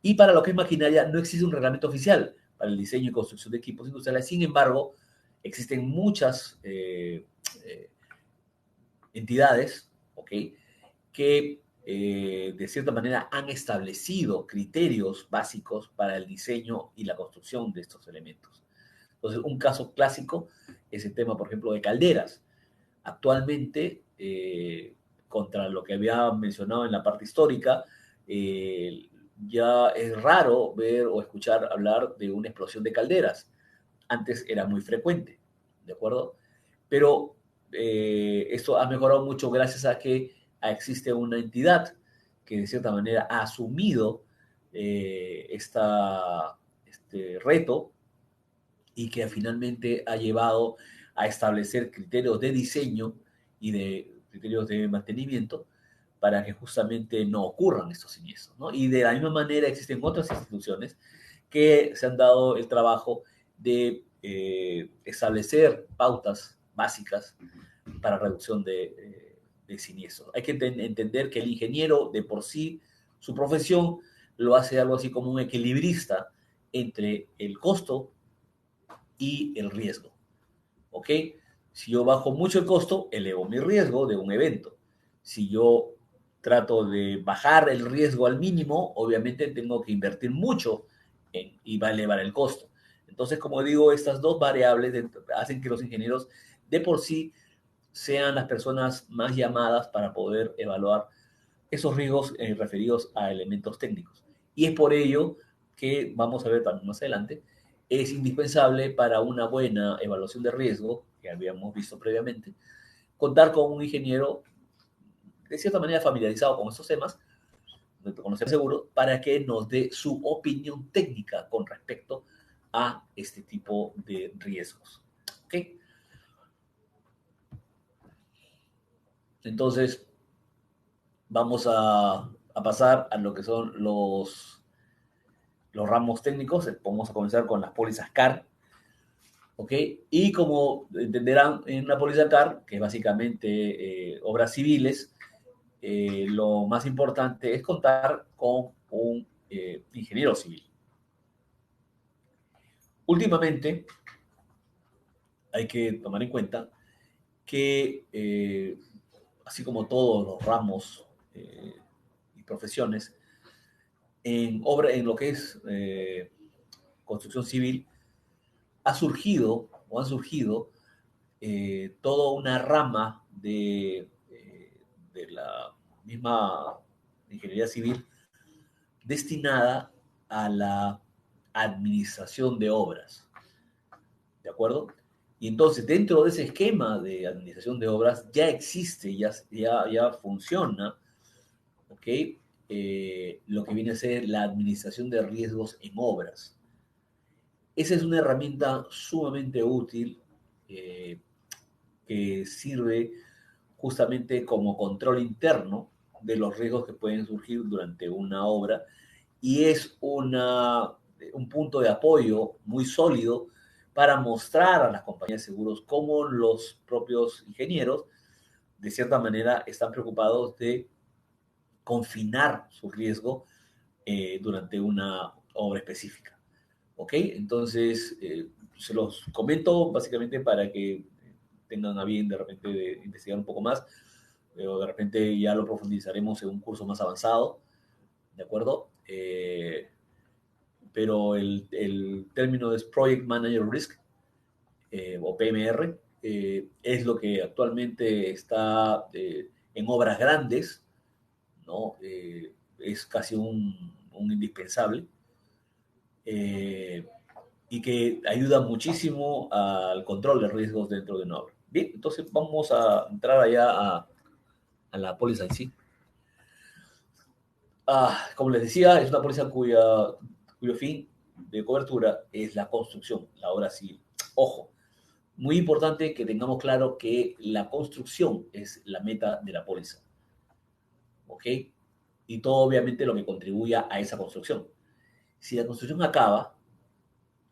Y para lo que es maquinaria, no existe un reglamento oficial para el diseño y construcción de equipos industriales. Sin embargo, existen muchas entidades, ¿ok? Que de cierta manera han establecido criterios básicos para el diseño y la construcción de estos elementos. Entonces, un caso clásico es el tema, por ejemplo, de calderas. Actualmente, contra lo que había mencionado en la parte histórica, ya es raro ver o escuchar hablar de una explosión de calderas. Antes era muy frecuente, ¿de acuerdo? Pero esto ha mejorado mucho gracias a que existe una entidad que de cierta manera ha asumido este reto y que finalmente ha llevado a establecer criterios de diseño y de criterios de mantenimiento para que justamente no ocurran estos siniestros, ¿no? Y de la misma manera existen otras instituciones que se han dado el trabajo de establecer pautas básicas para reducción de siniestros. Hay que entender que el ingeniero de por sí, su profesión, lo hace algo así como un equilibrista entre el costo y el riesgo. ¿Ok? Si yo bajo mucho el costo, elevo mi riesgo de un evento. Si yo trato de bajar el riesgo al mínimo, obviamente tengo que invertir mucho y va a elevar el costo. Entonces, como digo, estas dos variables hacen que los ingenieros de por sí sean las personas más llamadas para poder evaluar esos riesgos referidos a elementos técnicos. Y es por ello que, vamos a ver también más adelante, es indispensable para una buena evaluación de riesgo, que habíamos visto previamente, contar con un ingeniero de cierta manera familiarizado con estos temas, de conocer seguro, para que nos dé su opinión técnica con respecto a este tipo de riesgos. ¿Ok? Entonces, vamos a pasar a lo que son los ramos técnicos. Vamos a comenzar con las pólizas CAR. ¿Ok? Y como entenderán, en una póliza CAR, que es básicamente obras civiles, lo más importante es contar con un ingeniero civil. Últimamente, hay que tomar en cuenta que, así como todos los ramos y profesiones, en lo que es construcción civil, han surgido toda una rama de la misma ingeniería civil destinada a la administración de obras, ¿de acuerdo? Y entonces, dentro de ese esquema de administración de obras, ya existe, ya funciona, ¿ok? Lo que viene a ser la administración de riesgos en obras. Esa es una herramienta sumamente útil eh, que sirve justamente como control interno de los riesgos que pueden surgir durante una obra y es un punto de apoyo muy sólido para mostrar a las compañías de seguros cómo los propios ingenieros, de cierta manera, están preocupados de confinar su riesgo durante una obra específica. ¿Ok? Entonces, se los comento básicamente para que tengan a bien de repente de investigar un poco más, o de repente ya lo profundizaremos en un curso más avanzado, ¿de acuerdo? Pero el término es Project Manager Risk, o PMR, es lo que actualmente está en obras grandes, ¿no? Es casi un indispensable. Eh, y que ayuda muchísimo al control de riesgos dentro de una obra. Bien, entonces vamos a entrar allá a la póliza en sí. Como les decía, es una póliza cuyo fin de cobertura es la construcción, la obra civil. Ojo, muy importante que tengamos claro que la construcción es la meta de la póliza. ¿Ok? Y todo obviamente lo que contribuya a esa construcción. Si la construcción acaba,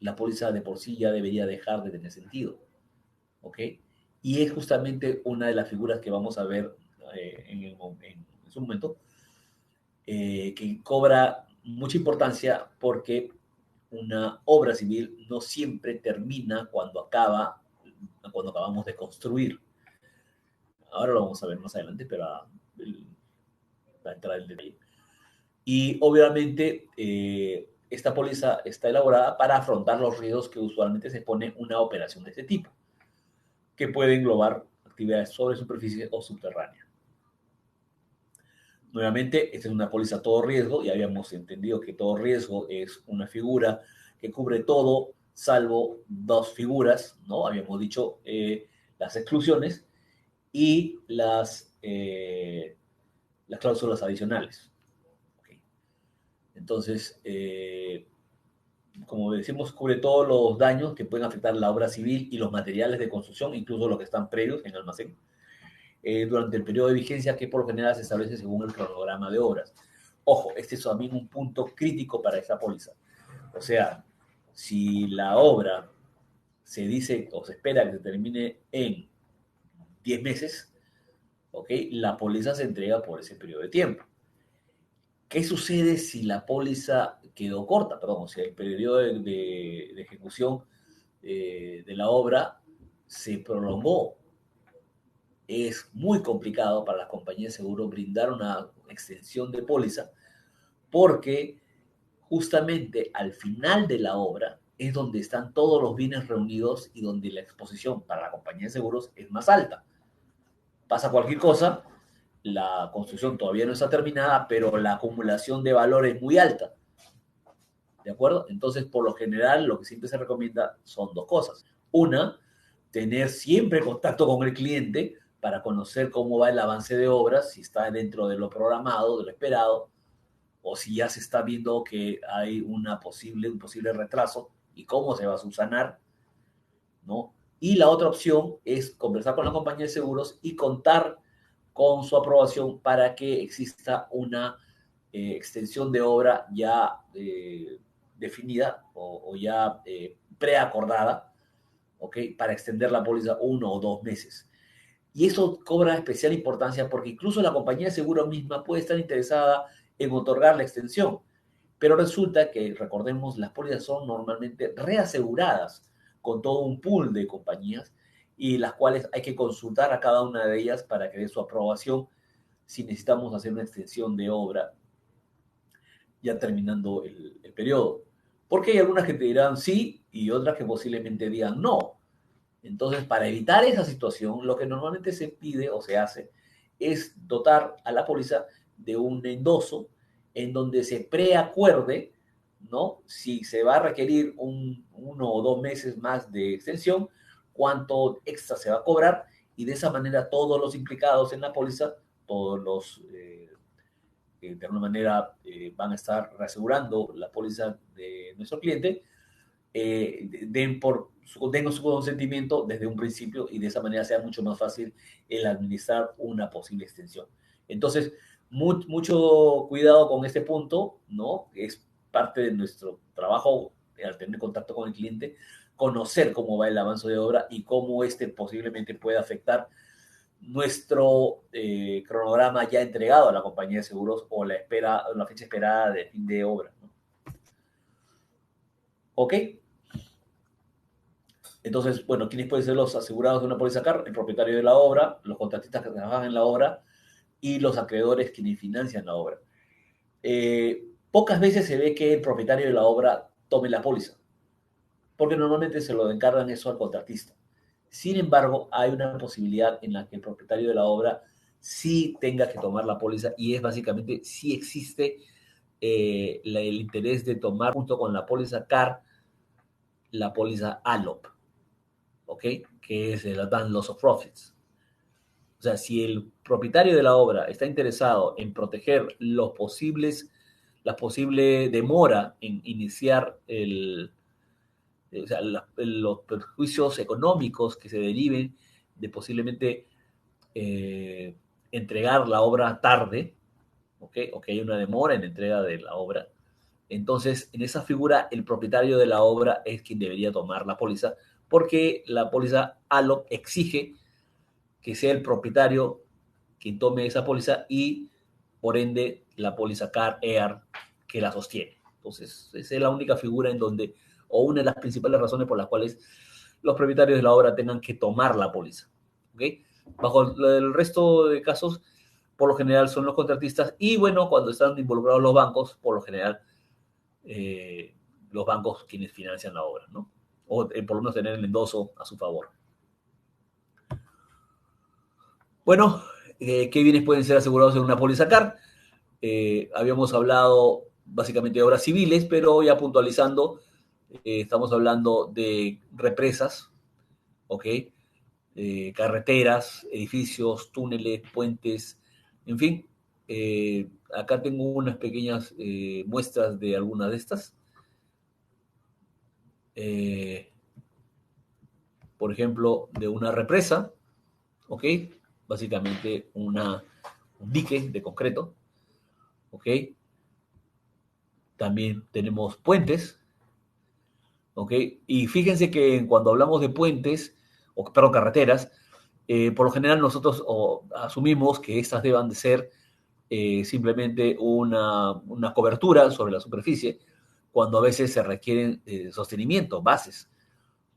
la póliza de por sí ya debería dejar de tener sentido. ¿Ok? Y es justamente una de las figuras que vamos a ver en su momento, que cobra mucha importancia porque una obra civil no siempre termina cuando acabamos de construir. Ahora lo vamos a ver más adelante, pero va a entrar el detalle. Y obviamente esta póliza está elaborada para afrontar los riesgos que usualmente se pone una operación de este tipo, que puede englobar actividades sobre superficie o subterránea. Nuevamente, esta es una póliza todo riesgo y habíamos entendido que todo riesgo es una figura que cubre todo salvo dos figuras, ¿no? Habíamos dicho las exclusiones y las cláusulas adicionales. Okay. Entonces, como decimos, cubre todos los daños que pueden afectar la obra civil y los materiales de construcción, incluso los que están previos en almacén, durante el periodo de vigencia que por lo general se establece según el cronograma de obras. Ojo, este es también un punto crítico para esta póliza. O sea, si la obra se dice o se espera que se termine en 10 meses, ¿ok? La póliza se entrega por ese periodo de tiempo. ¿Qué sucede si la póliza quedó corta? Perdón, si el periodo de ejecución de la obra se prolongó. Es muy complicado para las compañías de seguro brindar una extensión de póliza porque justamente al final de la obra es donde están todos los bienes reunidos y donde la exposición para la compañía de seguros es más alta. Pasa cualquier cosa, la construcción todavía no está terminada, pero la acumulación de valor es muy alta. ¿De acuerdo? Entonces, por lo general, lo que siempre se recomienda son dos cosas. Una, tener siempre contacto con el cliente para conocer cómo va el avance de obras, si está dentro de lo programado, de lo esperado, o si ya se está viendo que hay un posible retraso, y cómo se va a subsanar, ¿no? Y la otra opción es conversar con la compañía de seguros y contar con su aprobación para que exista una extensión de obra ya definida o ya preacordada, ¿ok? Para extender la póliza 1 o 2 meses. Y eso cobra especial importancia porque incluso la compañía de seguro misma puede estar interesada en otorgar la extensión. Pero resulta que, recordemos, las pólizas son normalmente reaseguradas con todo un pool de compañías y las cuales hay que consultar a cada una de ellas para que dé su aprobación si necesitamos hacer una extensión de obra ya terminando el periodo. Porque hay algunas que te dirán sí y otras que posiblemente digan no. Entonces, para evitar esa situación, lo que normalmente se pide o se hace es dotar a la póliza de un endoso en donde se preacuerde, ¿no? Si se va a requerir 1 o 2 meses más de extensión, cuánto extra se va a cobrar y de esa manera todos los implicados en la póliza, todos los que de alguna manera van a estar reasegurando la póliza de nuestro cliente, den su consentimiento desde un principio y de esa manera sea mucho más fácil el administrar una posible extensión. Entonces, mucho cuidado con este punto, ¿no? Es parte de nuestro trabajo al tener contacto con el cliente, conocer cómo va el avance de obra y cómo este posiblemente puede afectar nuestro cronograma ya entregado a la compañía de seguros o la fecha esperada de fin de obra, ¿no? ¿Ok? Entonces, bueno, ¿quiénes pueden ser los asegurados de una póliza CAR? El propietario de la obra, los contratistas que trabajan en la obra y los acreedores quienes financian la obra. Pocas veces se ve que el propietario de la obra tome la póliza, porque normalmente se lo encargan eso al contratista. Sin embargo, hay una posibilidad en la que el propietario de la obra sí tenga que tomar la póliza y es básicamente si existe el interés de tomar junto con la póliza CAR la póliza ALOP, ¿ok? Que es el Advanced Loss of Profits. O sea, si el propietario de la obra está interesado en proteger la posible demora en iniciar o sea, los perjuicios económicos que se deriven de posiblemente eh, entregar la obra tarde, ¿okay? O que hay una demora en la entrega de la obra, entonces en esa figura el propietario de la obra es quien debería tomar la póliza, porque la póliza ALOP exige que sea el propietario quien tome esa póliza y por ende la póliza CAR EAR que la sostiene. Entonces, esa es la única figura en donde, o una de las principales razones por las cuales los propietarios de la obra tengan que tomar la póliza. ¿Okay? Bajo el resto de casos, por lo general son los contratistas y bueno, cuando están involucrados los bancos, por lo general los bancos quienes financian la obra, ¿no? O por lo menos tener el endoso a su favor. Bueno, ¿qué bienes pueden ser asegurados en una póliza CAR? Habíamos hablado básicamente de obras civiles, pero ya puntualizando, estamos hablando de represas, ¿ok? Carreteras, edificios, túneles, puentes, en fin. Acá tengo unas pequeñas muestras de algunas de estas. Por ejemplo, de una represa, ¿ok? Básicamente un dique de concreto, ¿ok? También tenemos puentes, ¿ok? Y fíjense que cuando hablamos de puentes, o perdón, carreteras, por lo general nosotros asumimos que estas deban de ser simplemente una cobertura sobre la superficie, cuando a veces se requieren sostenimiento, bases.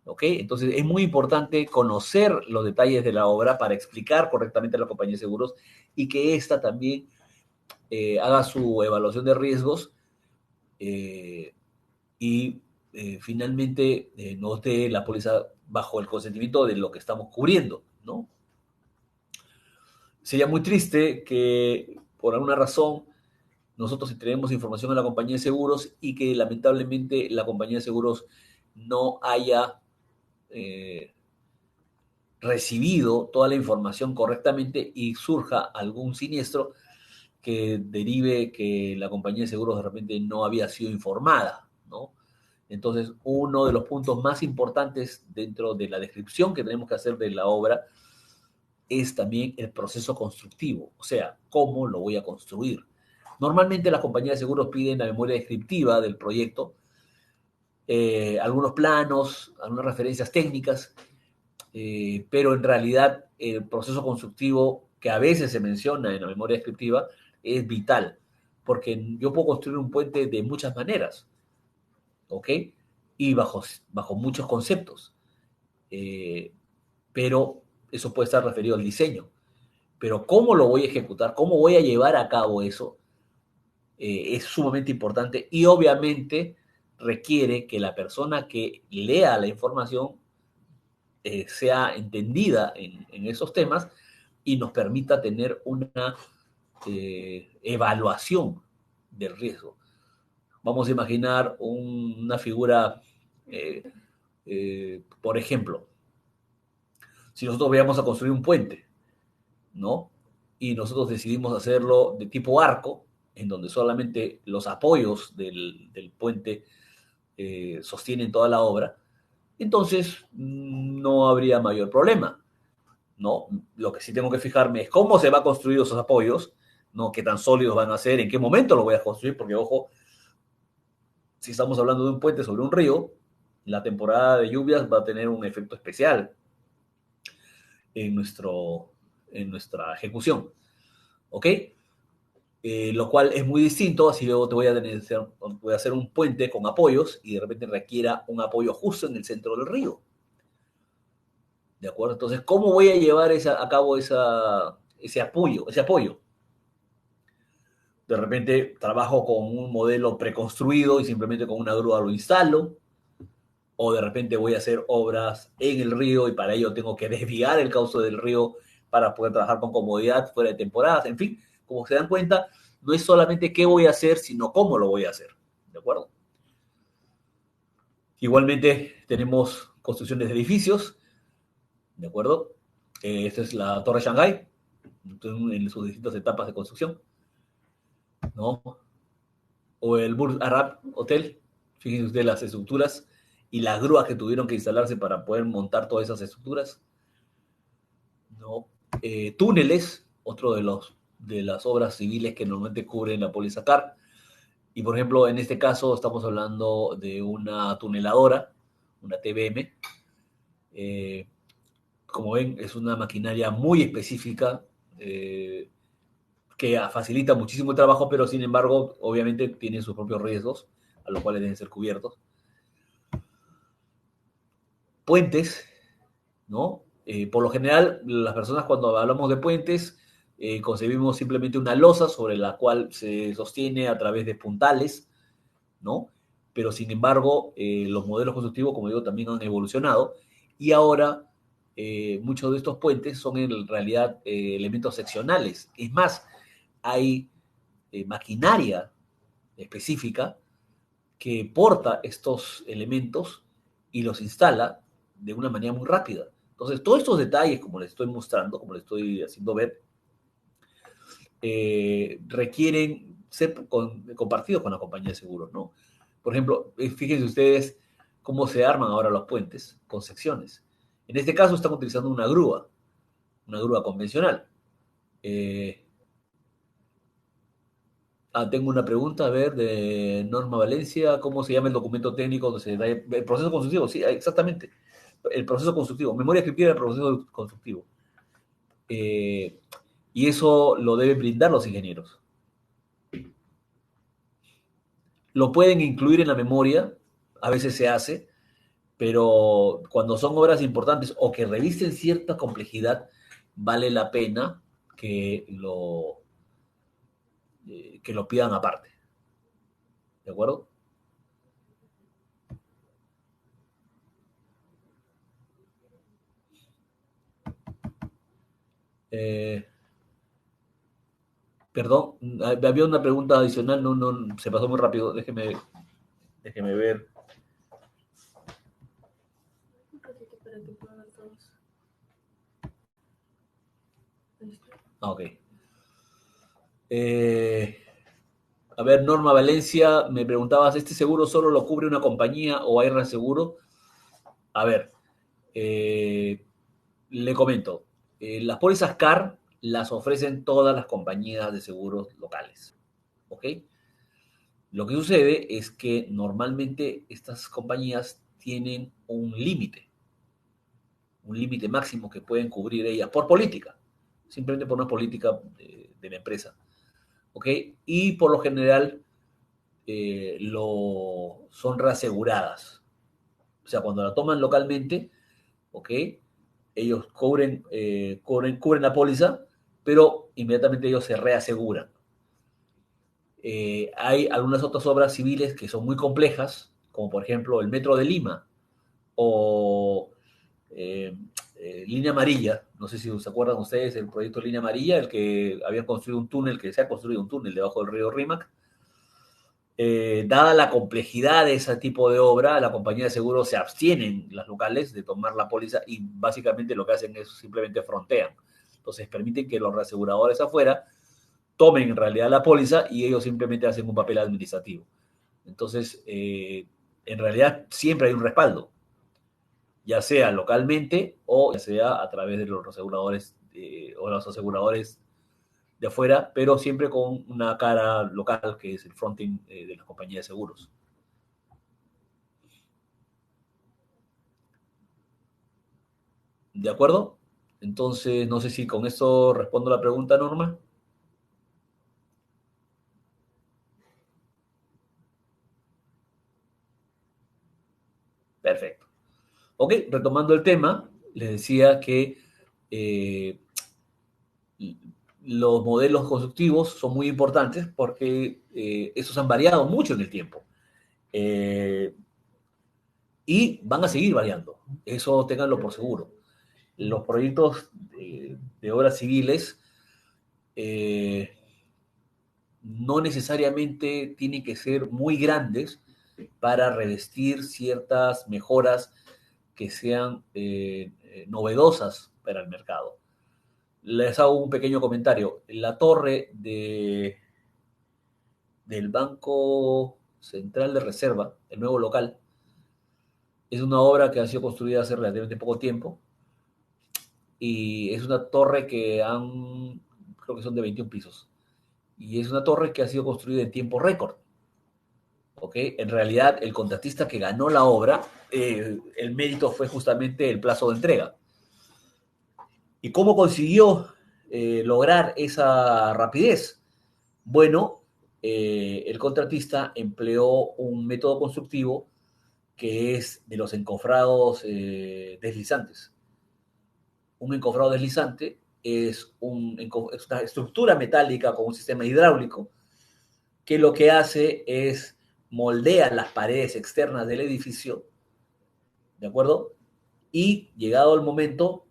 ¿Ok? Entonces es muy importante conocer los detalles de la obra para explicar correctamente a la compañía de seguros y que ésta también haga su evaluación de riesgos y finalmente nos dé la póliza bajo el consentimiento de lo que estamos cubriendo, ¿no? Sería muy triste que por alguna razón nosotros tenemos información de la compañía de seguros y que lamentablemente la compañía de seguros no haya recibido toda la información correctamente y surja algún siniestro que derive que la compañía de seguros de repente no había sido informada, ¿no? Entonces, uno de los puntos más importantes dentro de la descripción que tenemos que hacer de la obra es también el proceso constructivo, o sea, cómo lo voy a construir. Normalmente las compañías de seguros piden la memoria descriptiva del proyecto, algunos planos, algunas referencias técnicas, pero en realidad el proceso constructivo que a veces se menciona en la memoria descriptiva es vital, porque yo puedo construir un puente de muchas maneras, ¿ok? Y bajo muchos conceptos, eh, pero eso puede estar referido al diseño. Pero cómo lo voy a ejecutar, cómo voy a llevar a cabo eso, es sumamente importante y obviamente requiere que la persona que lea la información sea entendida en esos temas y nos permita tener una evaluación del riesgo. Vamos a imaginar una figura, por ejemplo, si nosotros vayamos a construir un puente, ¿no? Y nosotros decidimos hacerlo de tipo arco, en donde solamente los apoyos del puente sostienen toda la obra, entonces no habría mayor problema, ¿no? Lo que sí tengo que fijarme es cómo se va a construir esos apoyos, ¿no? Qué tan sólidos van a ser, en qué momento lo voy a construir, porque ojo, si estamos hablando de un puente sobre un río, la temporada de lluvias va a tener un efecto especial en, en nuestra ejecución, ¿ok? Lo cual es muy distinto, así luego te voy a hacer un puente con apoyos y de repente requiera un apoyo justo en el centro del río. ¿De acuerdo? Entonces, ¿cómo voy a llevar a cabo ese apoyo? De repente trabajo con un modelo preconstruido y simplemente con una grúa lo instalo, o de repente voy a hacer obras en el río y para ello tengo que desviar el cauce del río para poder trabajar con comodidad fuera de temporadas. En fin, como se dan cuenta, no es solamente qué voy a hacer, sino cómo lo voy a hacer. ¿De acuerdo? Igualmente tenemos construcciones de edificios. ¿De acuerdo? Esta es la Torre Shanghái, en sus distintas etapas de construcción, ¿no? O el Burj Arab Hotel, fíjense ustedes las estructuras y las grúas que tuvieron que instalarse para poder montar todas esas estructuras, ¿no? Túneles, otro de las obras civiles que normalmente cubren la póliza CAR. Y por ejemplo, en este caso estamos hablando de una tuneladora, una TBM. Eh, Como ven, es una maquinaria muy específica que facilita muchísimo el trabajo, pero sin embargo, obviamente tiene sus propios riesgos, a los cuales deben ser cubiertos. Puentes, ¿no? Por lo general, las personas cuando hablamos de puentes, concebimos simplemente una losa sobre la cual se sostiene a través de puntales, ¿no? Pero sin embargo, los modelos constructivos, como digo, también han evolucionado y ahora muchos de estos puentes son en realidad elementos seccionales. Es más, hay maquinaria específica que porta estos elementos y los instala de una manera muy rápida. Entonces, todos estos detalles, como les estoy mostrando, como les estoy haciendo ver, requieren ser compartidos con la compañía de seguros, ¿no? Por ejemplo, fíjense ustedes cómo se arman ahora los puentes con secciones. En este caso están utilizando una grúa convencional. Eh, Tengo una pregunta, a ver, de Norma Valencia, ¿cómo se llama el documento técnico donde se da el proceso constructivo? Sí, exactamente. El proceso constructivo, memoria descriptiva del proceso constructivo. Eh, y eso lo deben brindar los ingenieros. Lo pueden incluir en la memoria, a veces se hace, pero cuando son obras importantes o que revisten cierta complejidad, vale la pena que lo pidan aparte. ¿De acuerdo? Eh, Perdón, había una pregunta adicional, no, se pasó muy rápido, déjeme ver. Un ratito para que puedan ver todos. ¿Listo? Ok. Eh, A ver, Norma Valencia, me preguntabas, ¿este seguro solo lo cubre una compañía o hay reaseguro? A ver, eh, le comento, las pólizas CAR las ofrecen todas las compañías de seguros locales, ¿ok? Lo que sucede es que normalmente estas compañías tienen un límite máximo que pueden cubrir ellas por política, simplemente por una política de la empresa, ¿ok? Y por lo general son reaseguradas. O sea, cuando la toman localmente, ¿ok? Ellos cubren la póliza, pero inmediatamente ellos se reaseguran. Hay algunas otras obras civiles que son muy complejas, como por ejemplo el Metro de Lima o eh, Línea Amarilla. No sé si se acuerdan ustedes del proyecto Línea Amarilla, el que habían construido un túnel, que se ha construido un túnel debajo del río Rímac. Dada la complejidad de ese tipo de obra, la compañía de seguros se abstienen, las locales, de tomar la póliza y básicamente lo que hacen es simplemente frontean. Entonces permiten que los reaseguradores afuera tomen en realidad la póliza y ellos simplemente hacen un papel administrativo. Entonces, en realidad siempre hay un respaldo, ya sea localmente o ya sea a través de los aseguradores o los aseguradores de afuera, pero siempre con una cara local que es el fronting de la compañía de seguros. ¿De acuerdo? Entonces, no sé si con esto respondo la pregunta, Norma. Perfecto. Ok, retomando el tema, les decía que eh, los modelos constructivos son muy importantes porque esos han variado mucho en el tiempo. Eh, y van a seguir variando. Eso ténganlo por seguro. Los proyectos de obras civiles eh, no necesariamente tienen que ser muy grandes para revestir ciertas mejoras que sean novedosas para el mercado. Les hago un pequeño comentario. La torre del Banco Central de Reserva, el nuevo local, es una obra que ha sido construida hace relativamente poco tiempo y es una torre creo que son de 21 pisos, y es una torre que ha sido construida en tiempo récord. ¿Ok? En realidad, el contratista que ganó la obra, el mérito fue justamente el plazo de entrega. ¿Y cómo consiguió lograr esa rapidez? Bueno, el contratista empleó un método constructivo que es de los encofrados deslizantes. Un encofrado deslizante es una estructura metálica con un sistema hidráulico que lo que hace es moldea las paredes externas del edificio, ¿de acuerdo? Y llegado el momento,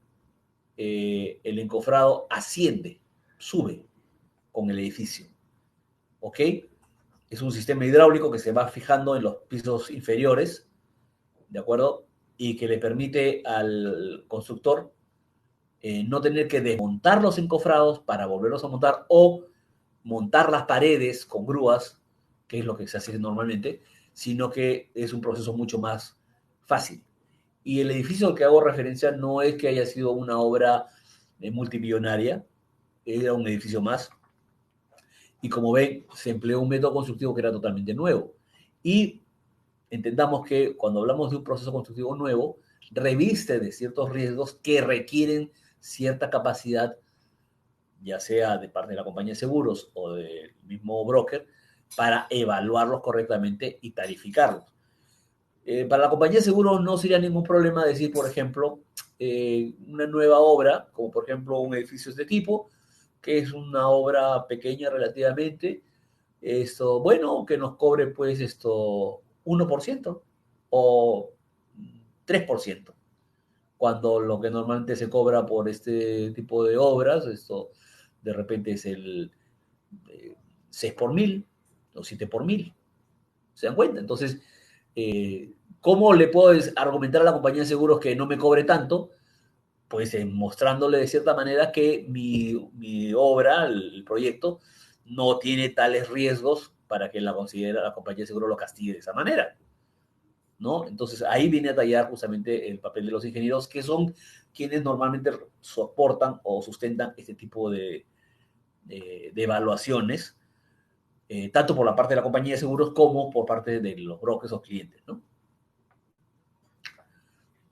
el encofrado asciende, sube con el edificio, ¿ok? Es un sistema hidráulico que se va fijando en los pisos inferiores, ¿de acuerdo? Y que le permite al constructor no tener que desmontar los encofrados para volverlos a montar o montar las paredes con grúas, que es lo que se hace normalmente, sino que es un proceso mucho más fácil. Y el edificio al que hago referencia no es que haya sido una obra multimillonaria, era un edificio más, y como ven, se empleó un método constructivo que era totalmente nuevo. Y entendamos que cuando hablamos de un proceso constructivo nuevo, reviste de ciertos riesgos que requieren cierta capacidad, ya sea de parte de la compañía de seguros o del mismo broker, para evaluarlos correctamente y tarificarlos. Para la compañía de seguros no sería ningún problema decir, por ejemplo, una nueva obra, como por ejemplo un edificio de este tipo, que es una obra pequeña relativamente, bueno, que nos cobre pues 1% o 3%, cuando lo que normalmente se cobra por este tipo de obras, de repente es el 6 por mil o 7 por mil. ¿Se dan cuenta? Entonces, eh, ¿cómo le puedo argumentar a la compañía de seguros que no me cobre tanto? Pues mostrándole de cierta manera que mi obra, el proyecto, no tiene tales riesgos para que la compañía de seguro lo castigue de esa manera, ¿no? Entonces ahí viene a tallar justamente el papel de los ingenieros, que son quienes normalmente soportan o sustentan este tipo de evaluaciones, tanto por la parte de la compañía de seguros como por parte de los brokers o clientes, ¿no?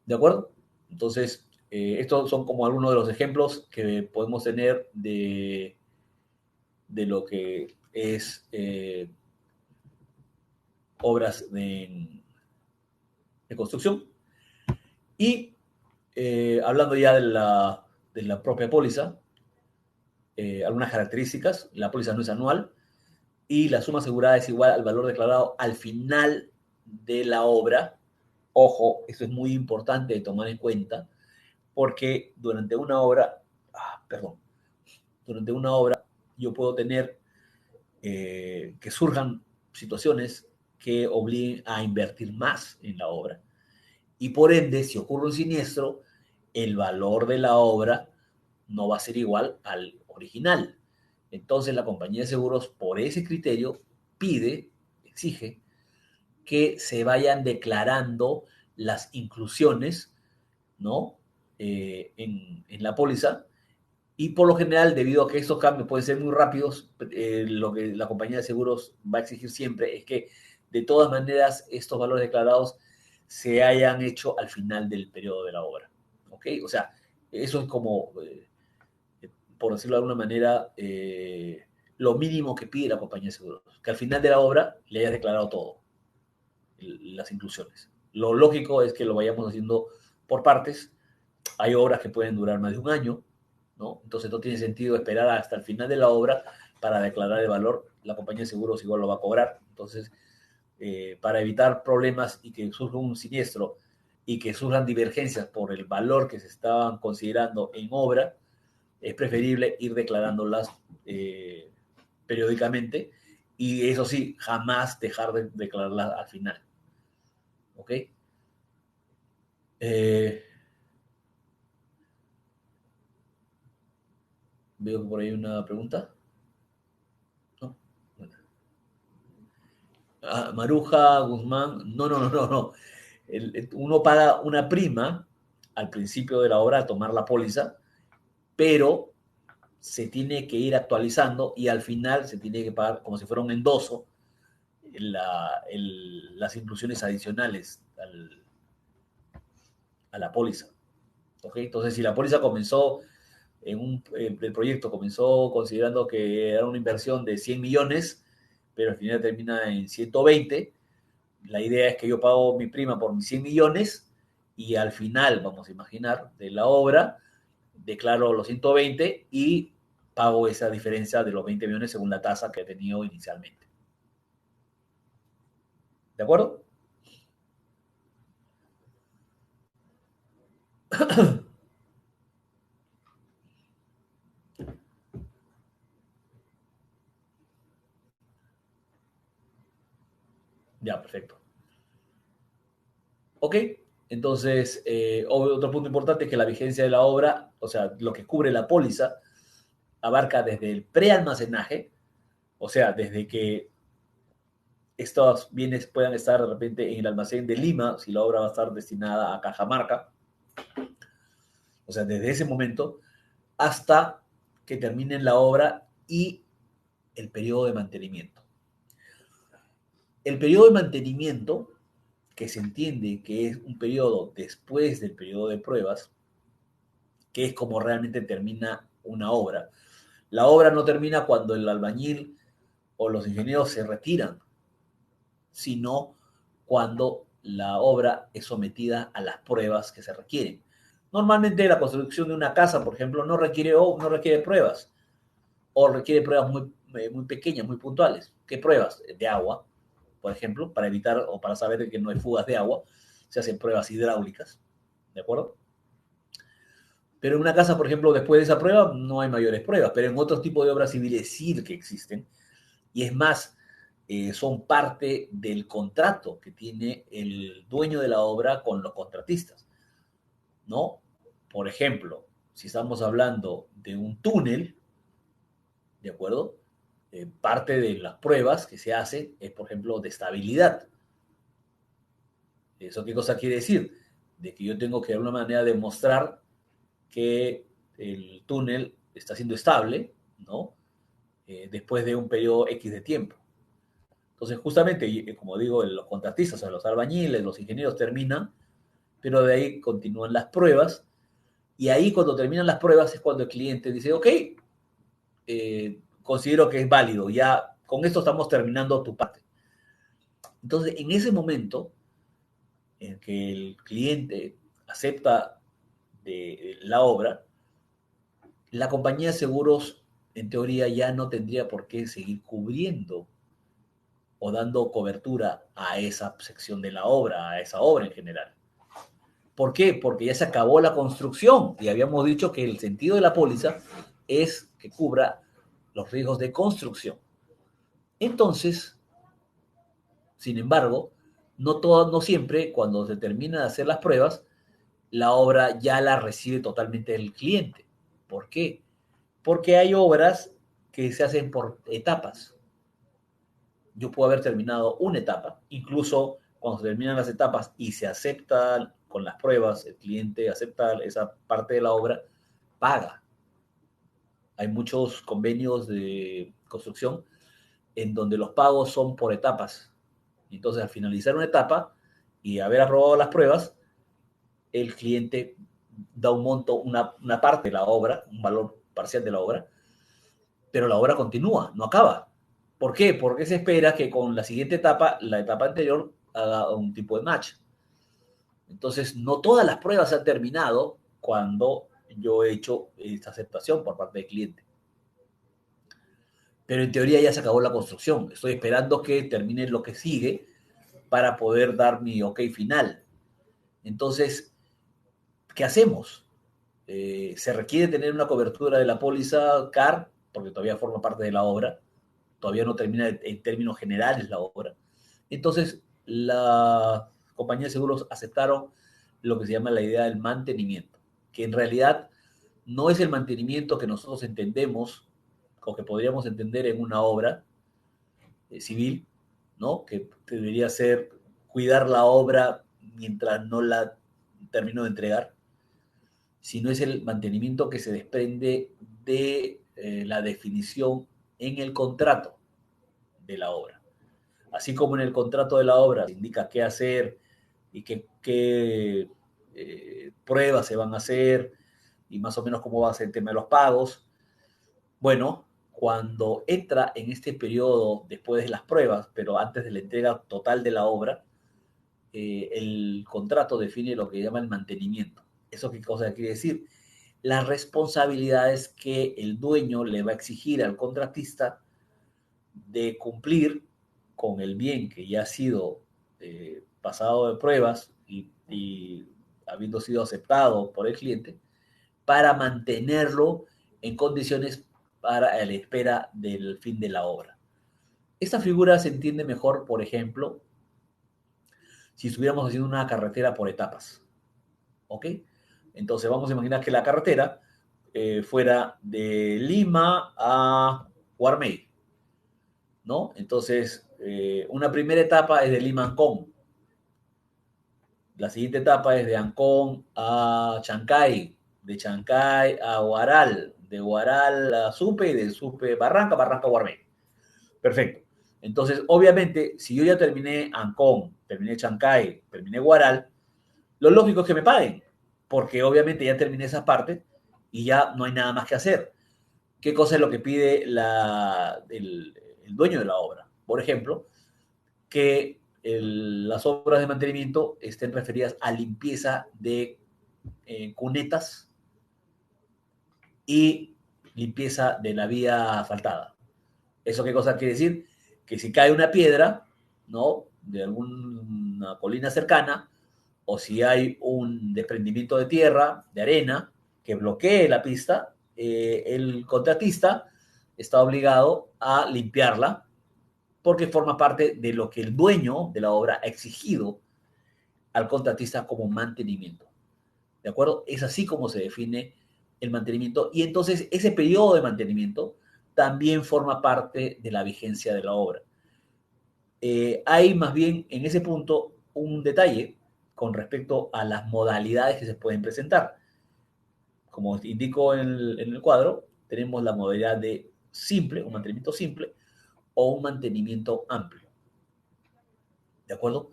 ¿De acuerdo? Entonces, estos son como algunos de los ejemplos que podemos tener de lo que es obras de construcción. Y hablando ya de la propia póliza, algunas características: la póliza no es anual y la suma asegurada es igual al valor declarado al final de la obra. Ojo, esto es muy importante de tomar en cuenta, porque durante una obra yo puedo tener que surjan situaciones que obliguen a invertir más en la obra. Y por ende, si ocurre un siniestro, el valor de la obra no va a ser igual al original. Entonces la compañía de seguros, por ese criterio, exige que se vayan declarando las inclusiones, ¿no? En la póliza. Y por lo general, debido a que estos cambios pueden ser muy rápidos, lo que la compañía de seguros va a exigir siempre es que de todas maneras estos valores declarados se hayan hecho al final del periodo de la obra. ¿Ok? O sea, eso es como, por decirlo de alguna manera, lo mínimo que pide la compañía de seguros, que al final de la obra le hayas declarado todo, las inclusiones. Lo lógico es que lo vayamos haciendo por partes. Hay obras que pueden durar más de un año, ¿no? Entonces no tiene sentido esperar hasta el final de la obra para declarar el valor. La compañía de seguros igual lo va a cobrar. Entonces, para evitar problemas y que surja un siniestro y que surjan divergencias por el valor que se estaban considerando en obra, es preferible ir declarándolas periódicamente, y eso sí, jamás dejar de declararlas al final. ¿Ok? Veo que por ahí hay una pregunta. ¿No? Bueno. Maruja, Guzmán, no. Uno paga una prima al principio de la obra al tomar la póliza, pero se tiene que ir actualizando y al final se tiene que pagar como si fuera un endoso las inclusiones adicionales a la póliza. ¿Okay? Entonces, si la póliza comenzó el proyecto comenzó considerando que era una inversión de 100 millones, pero al final termina en 120, la idea es que yo pago mi prima por mis 100 millones y al final, vamos a imaginar, de la obra, declaro los 120 y pago esa diferencia de los 20 millones según la tasa que he tenido inicialmente. ¿De acuerdo? Ya, perfecto. Ok, entonces, otro punto importante es que la vigencia de la obra, o sea, lo que cubre la póliza, abarca desde el prealmacenaje, o sea, desde que estos bienes puedan estar de repente en el almacén de Lima, si la obra va a estar destinada a Cajamarca, o sea, desde ese momento hasta que terminen la obra y el periodo de mantenimiento. El periodo de mantenimiento, que se entiende que es un periodo después del periodo de pruebas, que es como realmente termina una obra. La obra no termina cuando el albañil o los ingenieros se retiran, sino cuando la obra es sometida a las pruebas que se requieren. Normalmente la construcción de una casa, por ejemplo, no requiere pruebas, o requiere pruebas muy pequeñas, muy puntuales. ¿Qué pruebas? De agua, por ejemplo, para evitar o para saber que no hay fugas de agua, se hacen pruebas hidráulicas, ¿de acuerdo? Pero en una casa, por ejemplo, después de esa prueba no hay mayores pruebas, pero en otros tipos de obras civiles sí que existen, y es más, son parte del contrato que tiene el dueño de la obra con los contratistas, ¿no? Por ejemplo, si estamos hablando de un túnel, ¿de acuerdo? Parte de las pruebas que se hacen es, por ejemplo, de estabilidad. ¿Eso qué cosa quiere decir? De que yo tengo que de alguna manera demostrar que el túnel está siendo estable, ¿no? Después de un periodo X de tiempo. Entonces, justamente, como digo, los contratistas, o sea, los albañiles, los ingenieros terminan, pero de ahí continúan las pruebas, y ahí cuando terminan las pruebas es cuando el cliente dice, ok, considero que es válido, ya con esto estamos terminando tu parte. Entonces, en ese momento en que el cliente acepta de la obra, la compañía de seguros, en teoría, ya no tendría por qué seguir cubriendo o dando cobertura a esa sección de la obra, a esa obra en general. ¿Por qué? Porque ya se acabó la construcción y habíamos dicho que el sentido de la póliza es que cubra los riesgos de construcción. Entonces, sin embargo, no siempre, cuando se termina de hacer las pruebas, la obra ya la recibe totalmente el cliente. ¿Por qué? Porque hay obras que se hacen por etapas. Yo puedo haber terminado una etapa, incluso cuando se terminan las etapas y se acepta con las pruebas, el cliente acepta esa parte de la obra, paga. Hay muchos convenios de construcción en donde los pagos son por etapas. Entonces, al finalizar una etapa y haber aprobado las pruebas, el cliente da un monto, una parte de la obra, un valor parcial de la obra, pero la obra continúa, no acaba. ¿Por qué? Porque se espera que con la siguiente etapa, la etapa anterior, haga un tipo de match. Entonces, no todas las pruebas se han terminado cuando yo he hecho esta aceptación por parte del cliente. Pero en teoría ya se acabó la construcción. Estoy esperando que termine lo que sigue para poder dar mi ok final. Entonces, ¿qué hacemos? Se requiere tener una cobertura de la póliza CAR, porque todavía forma parte de la obra, todavía no termina en términos generales la obra. Entonces, la compañía de seguros aceptaron lo que se llama la idea del mantenimiento, que en realidad no es el mantenimiento que nosotros entendemos o que podríamos entender en una obra civil, ¿no? Que debería ser cuidar la obra mientras no la termino de entregar, sino es el mantenimiento que se desprende de la definición en el contrato de la obra. Así como en el contrato de la obra se indica qué hacer y qué pruebas se van a hacer y más o menos cómo va a ser el tema de los pagos. Bueno, cuando entra en este periodo después de las pruebas, pero antes de la entrega total de la obra, el contrato define lo que llama el mantenimiento. ¿Eso qué cosa quiere decir? Las responsabilidades que el dueño le va a exigir al contratista de cumplir con el bien que ya ha sido pasado de pruebas y habiendo sido aceptado por el cliente, para mantenerlo en condiciones para la espera del fin de la obra. Esta figura se entiende mejor, por ejemplo, si estuviéramos haciendo una carretera por etapas. ¿Ok? Entonces vamos a imaginar que la carretera fuera de Lima a Guarmey, ¿no? Entonces, una primera etapa es de Lima a Ancón. La siguiente etapa es de Ancón a Chancay, de Chancay a Huaral, de Huaral a Supe y de Supe Barranca, Barranca a Guarmey. Perfecto. Entonces, obviamente, si yo ya terminé Ancón, terminé Chancay, terminé Huaral, lo lógico es que me paguen, porque obviamente ya terminé esa parte y ya no hay nada más que hacer. ¿Qué cosa es lo que pide el dueño de la obra? Por ejemplo, que las obras de mantenimiento estén referidas a limpieza de cunetas y limpieza de la vía asfaltada. ¿Eso qué cosa quiere decir? Que si cae una piedra, ¿no? De alguna colina cercana, o si hay un desprendimiento de tierra, de arena, que bloquee la pista, el contratista está obligado a limpiarla porque forma parte de lo que el dueño de la obra ha exigido al contratista como mantenimiento. ¿De acuerdo? Es así como se define el mantenimiento y entonces ese periodo de mantenimiento también forma parte de la vigencia de la obra. Hay más bien en ese punto un detalle con respecto a las modalidades que se pueden presentar. Como indico en el cuadro, tenemos la modalidad de simple, un mantenimiento simple, o un mantenimiento amplio. ¿De acuerdo?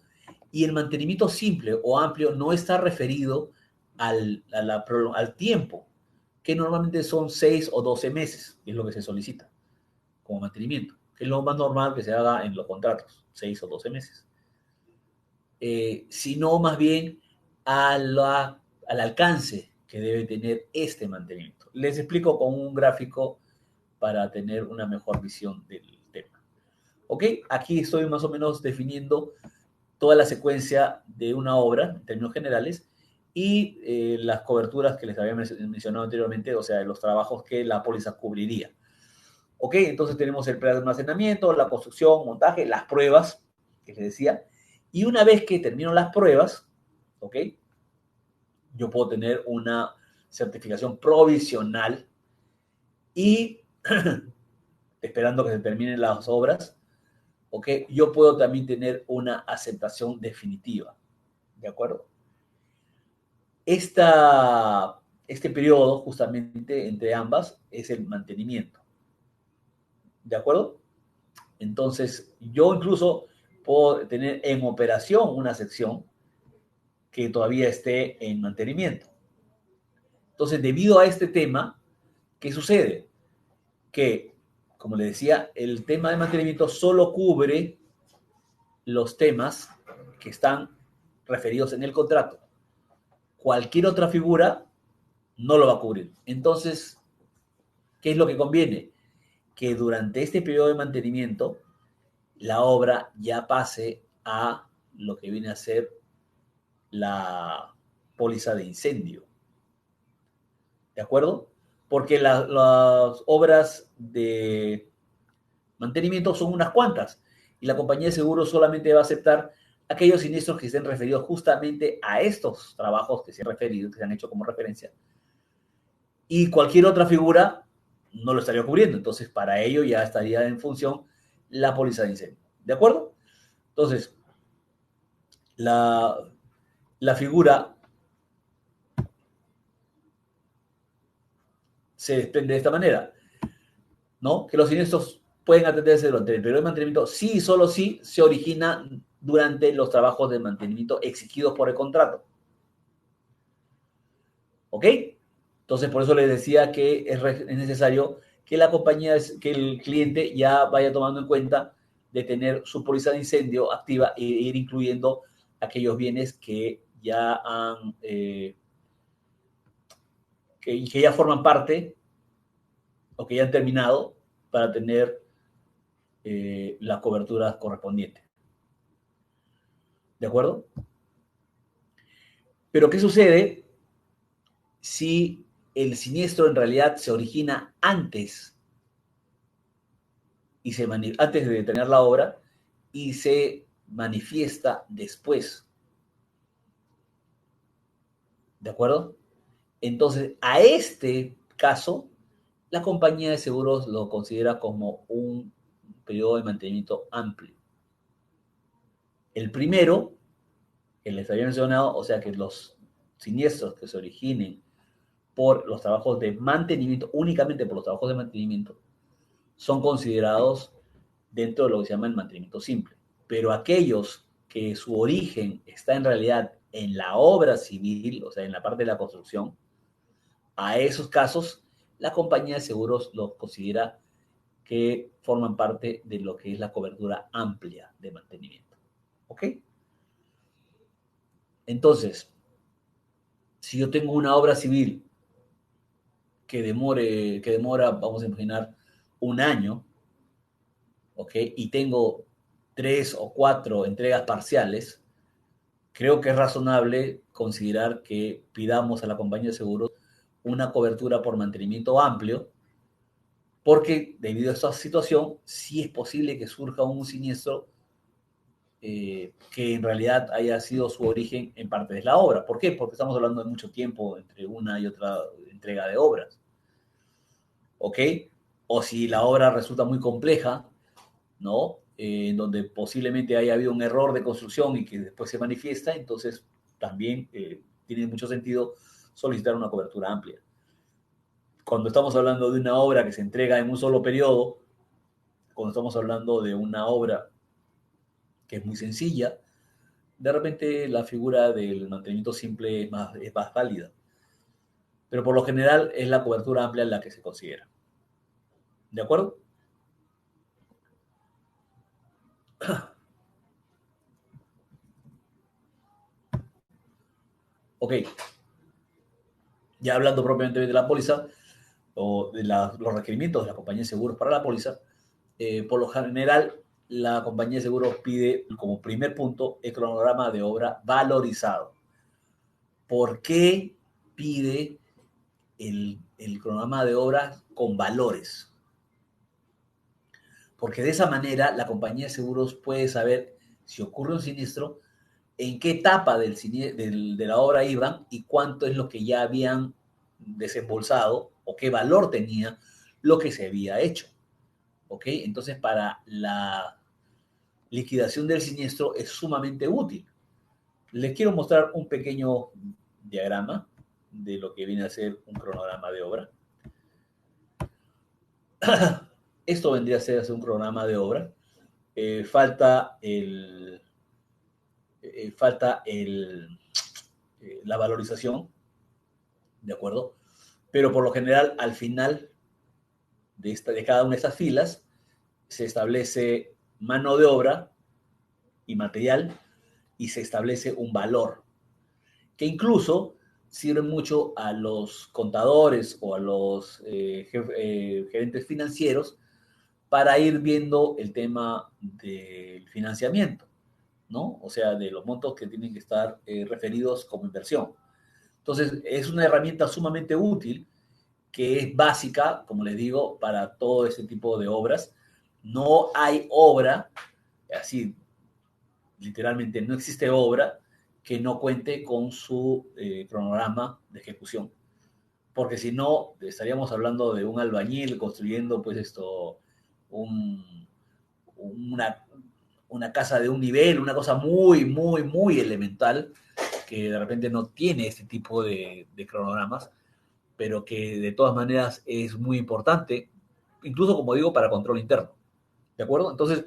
Y el mantenimiento simple o amplio no está referido al tiempo, que normalmente son 6 o 12 meses, que es lo que se solicita como mantenimiento, que es lo más normal que se haga en los contratos, 6 o 12 meses. Sino más bien al alcance que debe tener este mantenimiento. Les explico con un gráfico para tener una mejor visión del tema. ¿Ok? Aquí estoy más o menos definiendo toda la secuencia de una obra en términos generales y las coberturas que les había mencionado anteriormente, o sea, los trabajos que la póliza cubriría. ¿Ok? Entonces tenemos el prealmacenamiento, la construcción, montaje, las pruebas, que les decía, y una vez que termino las pruebas, ¿ok? Yo puedo tener una certificación provisional y esperando que se terminen las obras, ¿ok? Yo puedo también tener una aceptación definitiva, ¿de acuerdo? Este periodo, justamente entre ambas, es el mantenimiento, ¿de acuerdo? Entonces, yo incluso puedo tener en operación una sección que todavía esté en mantenimiento. Entonces, debido a este tema, ¿qué sucede? Que, como le decía, el tema de mantenimiento solo cubre los temas que están referidos en el contrato. Cualquier otra figura no lo va a cubrir. Entonces, ¿qué es lo que conviene? Que durante este periodo de mantenimiento la obra ya pase a lo que viene a ser la póliza de incendio. ¿De acuerdo? Porque las obras de mantenimiento son unas cuantas y la compañía de seguros solamente va a aceptar aquellos siniestros que estén referidos justamente a estos trabajos que se han referido, que se han hecho como referencia. Y cualquier otra figura no lo estaría cubriendo. Entonces, para ello ya estaría en función la póliza de incendio. ¿De acuerdo? Entonces, la figura se desprende de esta manera, ¿no? Que los siniestros pueden atenderse durante el periodo de mantenimiento sí y solo si se origina durante los trabajos de mantenimiento exigidos por el contrato. ¿Ok? Entonces, por eso les decía que es necesario que la compañía, que el cliente ya vaya tomando en cuenta de tener su póliza de incendio activa e ir incluyendo aquellos bienes que ya han, que ya forman parte o que ya han terminado para tener las coberturas correspondientes. ¿De acuerdo? Pero ¿qué sucede si el siniestro en realidad se origina antes antes de detener la obra y se manifiesta después? ¿De acuerdo? Entonces, a este caso, la compañía de seguros lo considera como un periodo de mantenimiento amplio. El primero, que les había mencionado, o sea que los siniestros que se originen por los trabajos de mantenimiento, únicamente por los trabajos de mantenimiento, son considerados dentro de lo que se llama el mantenimiento simple. Pero aquellos que su origen está en realidad en la obra civil, o sea, en la parte de la construcción, a esos casos la compañía de seguros los considera que forman parte de lo que es la cobertura amplia de mantenimiento. ¿Ok? Entonces, si yo tengo una obra civil que demora, vamos a imaginar, un año, ¿ok? Y tengo 3 o 4 entregas parciales, creo que es razonable considerar que pidamos a la compañía de seguros una cobertura por mantenimiento amplio, porque debido a esta situación, sí es posible que surja un siniestro que en realidad haya sido su origen en parte de la obra. ¿Por qué? Porque estamos hablando de mucho tiempo entre una y otra entrega de obras. ¿Ok? o si la obra resulta muy compleja, ¿no? En donde posiblemente haya habido un error de construcción y que después se manifiesta, entonces también tiene mucho sentido solicitar una cobertura amplia. Cuando estamos hablando de una obra que se entrega en un solo periodo, cuando estamos hablando de una obra que es muy sencilla, de repente la figura del mantenimiento simple es más válida. Pero por lo general es la cobertura amplia la que se considera. ¿De acuerdo? Ok, ya hablando propiamente de la póliza o de los requerimientos de la compañía de seguros para la póliza, por lo general la compañía de seguros pide como primer punto el cronograma de obra valorizado. ¿Por qué pide el cronograma de obra con valores? Porque de esa manera la compañía de seguros puede saber si ocurre un siniestro, en qué etapa de la obra iban y cuánto es lo que ya habían desembolsado o qué valor tenía lo que se había hecho. ¿Ok? Entonces, para la liquidación del siniestro es sumamente útil. Les quiero mostrar un pequeño diagrama de lo que viene a ser un cronograma de obra. Esto vendría a ser un cronograma de obra. Falta la valorización, ¿de acuerdo? Pero por lo general, al final de cada una de estas filas, se establece mano de obra y material y se establece un valor, que incluso sirve mucho a los contadores o a los gerentes financieros para ir viendo el tema del financiamiento, ¿no? O sea, de los montos que tienen que estar referidos como inversión. Entonces, es una herramienta sumamente útil que es básica, como les digo, para todo ese tipo de obras. No hay obra, así literalmente no existe obra que no cuente con su cronograma de ejecución. Porque si no, estaríamos hablando de un albañil construyendo, pues esto, un, una, una casa de un nivel, una cosa muy, muy, muy elemental, que de repente no tiene este tipo de cronogramas, pero que de todas maneras es muy importante, incluso como digo, para control interno. ¿De acuerdo? Entonces,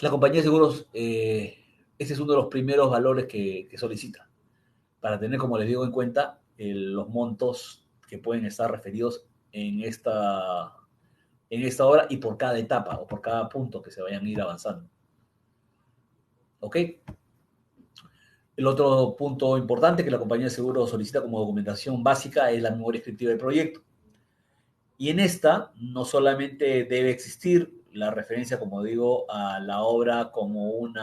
la compañía de seguros, ese es uno de los primeros valores que solicita, para tener, como les digo, en cuenta los montos que pueden estar referidos en esta hora y por cada etapa o por cada punto que se vayan a ir avanzando. ¿Ok? El otro punto importante que la compañía de seguros solicita como documentación básica es la memoria descriptiva del proyecto. Y en esta no solamente debe existir la referencia, como digo, a la obra como un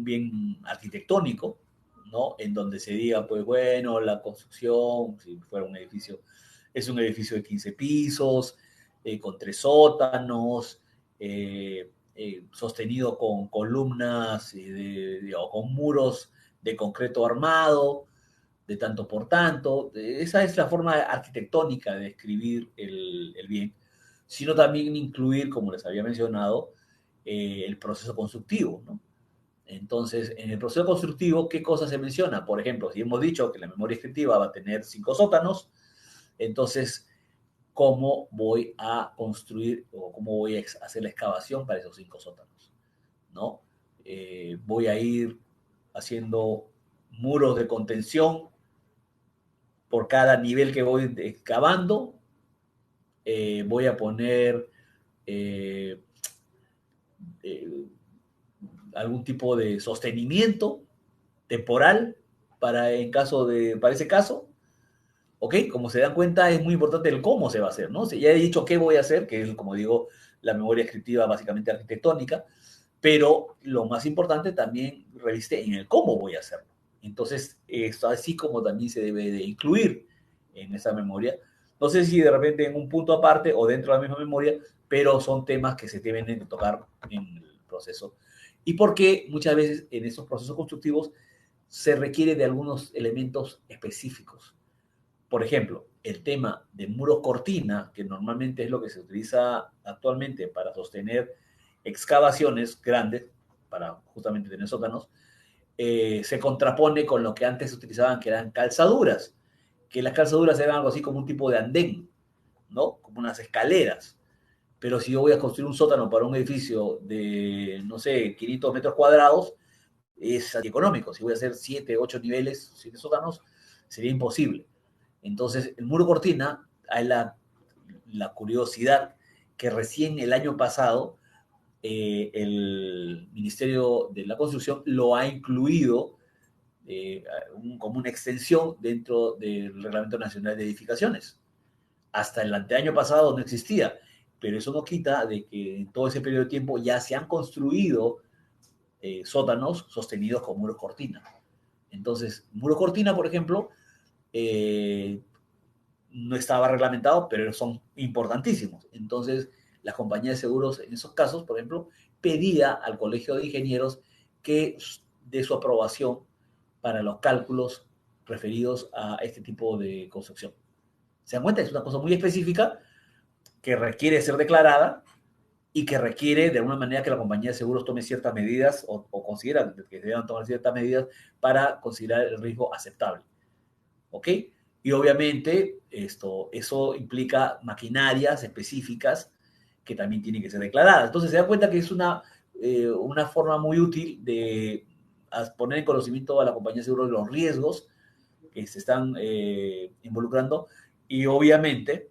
bien arquitectónico, ¿no? En donde se diga, pues bueno, la construcción, si fuera un edificio, es un edificio de 15 pisos, con 3 sótanos, sostenido con columnas o con muros de concreto armado, de tanto por tanto. Esa es la forma arquitectónica de describir el bien, sino también incluir, como les había mencionado, el proceso constructivo, ¿no? Entonces, en el proceso constructivo, ¿qué cosas se menciona? Por ejemplo, si hemos dicho que la memoria descriptiva va a tener 5 sótanos, entonces, ¿cómo voy a construir o cómo voy a hacer la excavación para esos 5 sótanos? ¿No? Voy a ir haciendo muros de contención por cada nivel que voy excavando. Voy a poner eh, eh, algún tipo de sostenimiento temporal para ese caso. ¿Ok? Como se dan cuenta, es muy importante el cómo se va a hacer, ¿no? Si ya he dicho qué voy a hacer, que es, como digo, la memoria descriptiva básicamente arquitectónica, pero lo más importante también reviste en el cómo voy a hacerlo. Entonces, esto así como también se debe de incluir en esa memoria. No sé si de repente en un punto aparte o dentro de la misma memoria, pero son temas que se deben de tocar en el proceso. Y porque muchas veces en estos procesos constructivos se requiere de algunos elementos específicos. Por ejemplo, el tema de muros cortina, que normalmente es lo que se utiliza actualmente para sostener excavaciones grandes, para justamente tener sótanos, se contrapone con lo que antes se utilizaban, que eran calzaduras, que las calzaduras eran algo así como un tipo de andén, ¿no? Como unas escaleras. Pero si yo voy a construir un sótano para un edificio de, no sé, 500 metros cuadrados, es económico. Si voy a hacer 7, 8 niveles, 7 sótanos, sería imposible. Entonces, el muro cortina, hay la curiosidad que recién el año pasado el Ministerio de la Construcción lo ha incluido como una extensión dentro del Reglamento Nacional de Edificaciones. Hasta el anteaño pasado no existía, pero eso no quita de que en todo ese periodo de tiempo ya se han construido sótanos sostenidos con muros cortina. Entonces, muro cortina, por ejemplo, eh, no estaba reglamentado, pero son importantísimos. Entonces, la compañía de seguros en esos casos, por ejemplo, pedía al Colegio de Ingenieros que dé su aprobación para los cálculos referidos a este tipo de construcción. ¿Se dan cuenta? Es una cosa muy específica que requiere ser declarada y que requiere de alguna manera que la compañía de seguros tome ciertas medidas o considera que deban tomar ciertas medidas para considerar el riesgo aceptable. ¿Ok? Y obviamente eso implica maquinarias específicas que también tienen que ser declaradas. Entonces se da cuenta que es una forma muy útil de poner en conocimiento a la compañía de seguros de los riesgos que se están involucrando y obviamente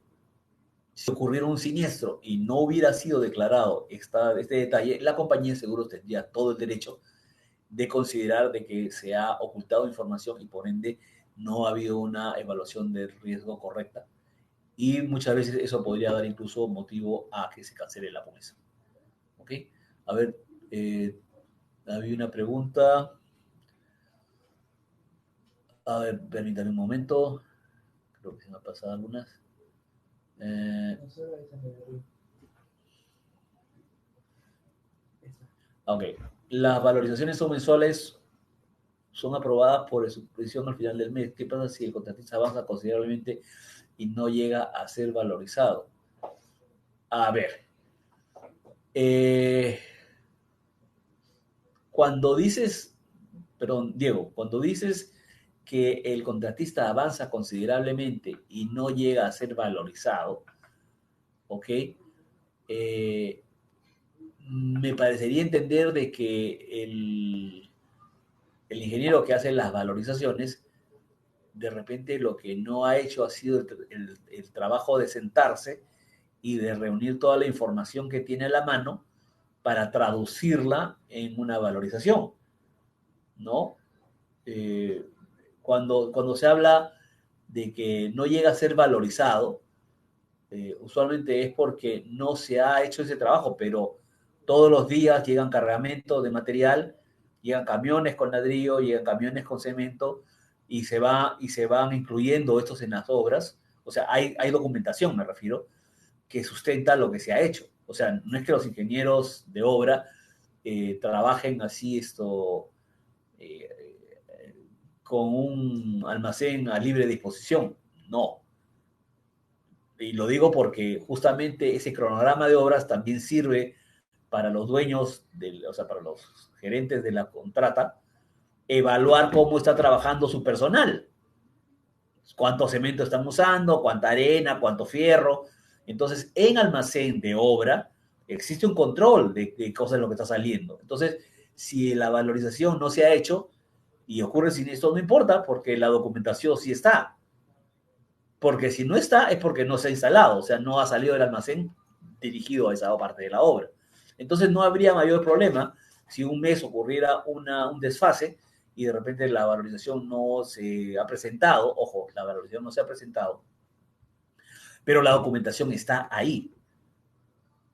si ocurriera un siniestro y no hubiera sido declarado este detalle, la compañía de seguros tendría todo el derecho de considerar de que se ha ocultado información y por ende no ha habido una evaluación de riesgo correcta. Y muchas veces eso podría dar incluso motivo a que se cancele la póliza. ¿Ok? A ver, había una pregunta. A ver, permítame un momento. Creo que se me han pasado algunas. Ok. Las valorizaciones son mensuales, son aprobadas por el supervisión al final del mes. ¿Qué pasa si el contratista avanza considerablemente y no llega a ser valorizado? A ver, eh, cuando dices, perdón, Diego, cuando dices que el contratista avanza considerablemente y no llega a ser valorizado, ¿ok? Eh, me parecería entender de que el ingeniero que hace las valorizaciones, de repente lo que no ha hecho ha sido el trabajo de sentarse y de reunir toda la información que tiene a la mano para traducirla en una valorización, ¿no? Eh, cuando se habla de que no llega a ser valorizado, usualmente es porque no se ha hecho ese trabajo, pero todos los días llegan cargamentos de material, llegan camiones con ladrillo, llegan camiones con cemento y se van incluyendo estos en las obras. O sea, hay documentación, me refiero, que sustenta lo que se ha hecho. O sea, no es que los ingenieros de obra trabajen así eh, con un almacén a libre disposición. No. Y lo digo porque justamente ese cronograma de obras también sirve para los dueños, o sea, para los gerentes de la contrata, evaluar cómo está trabajando su personal. Cuánto cemento están usando, cuánta arena, cuánto fierro. Entonces, en almacén de obra existe un control de cosas de lo que está saliendo. Entonces, si la valorización no se ha hecho y ocurre sin esto, no importa, porque la documentación sí está. Porque si no está, es porque no se ha instalado, o sea, no ha salido del almacén dirigido a esa parte de la obra. Entonces, no habría mayor problema si un mes ocurriera un desfase y de repente la valorización no se ha presentado, ojo, la valorización no se ha presentado, pero la documentación está ahí,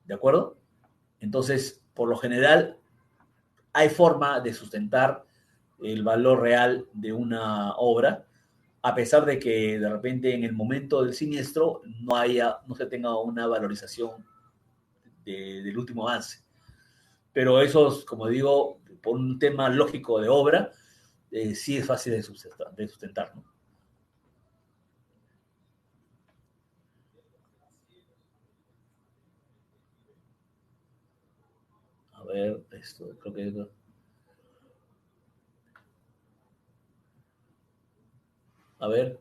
¿de acuerdo? Entonces, por lo general, hay forma de sustentar el valor real de una obra, a pesar de que de repente en el momento del siniestro no se tenga una valorización del último avance. Pero eso, como digo, por un tema lógico de obra, sí es fácil de sustentar, ¿no? ver, esto, creo que... A ver,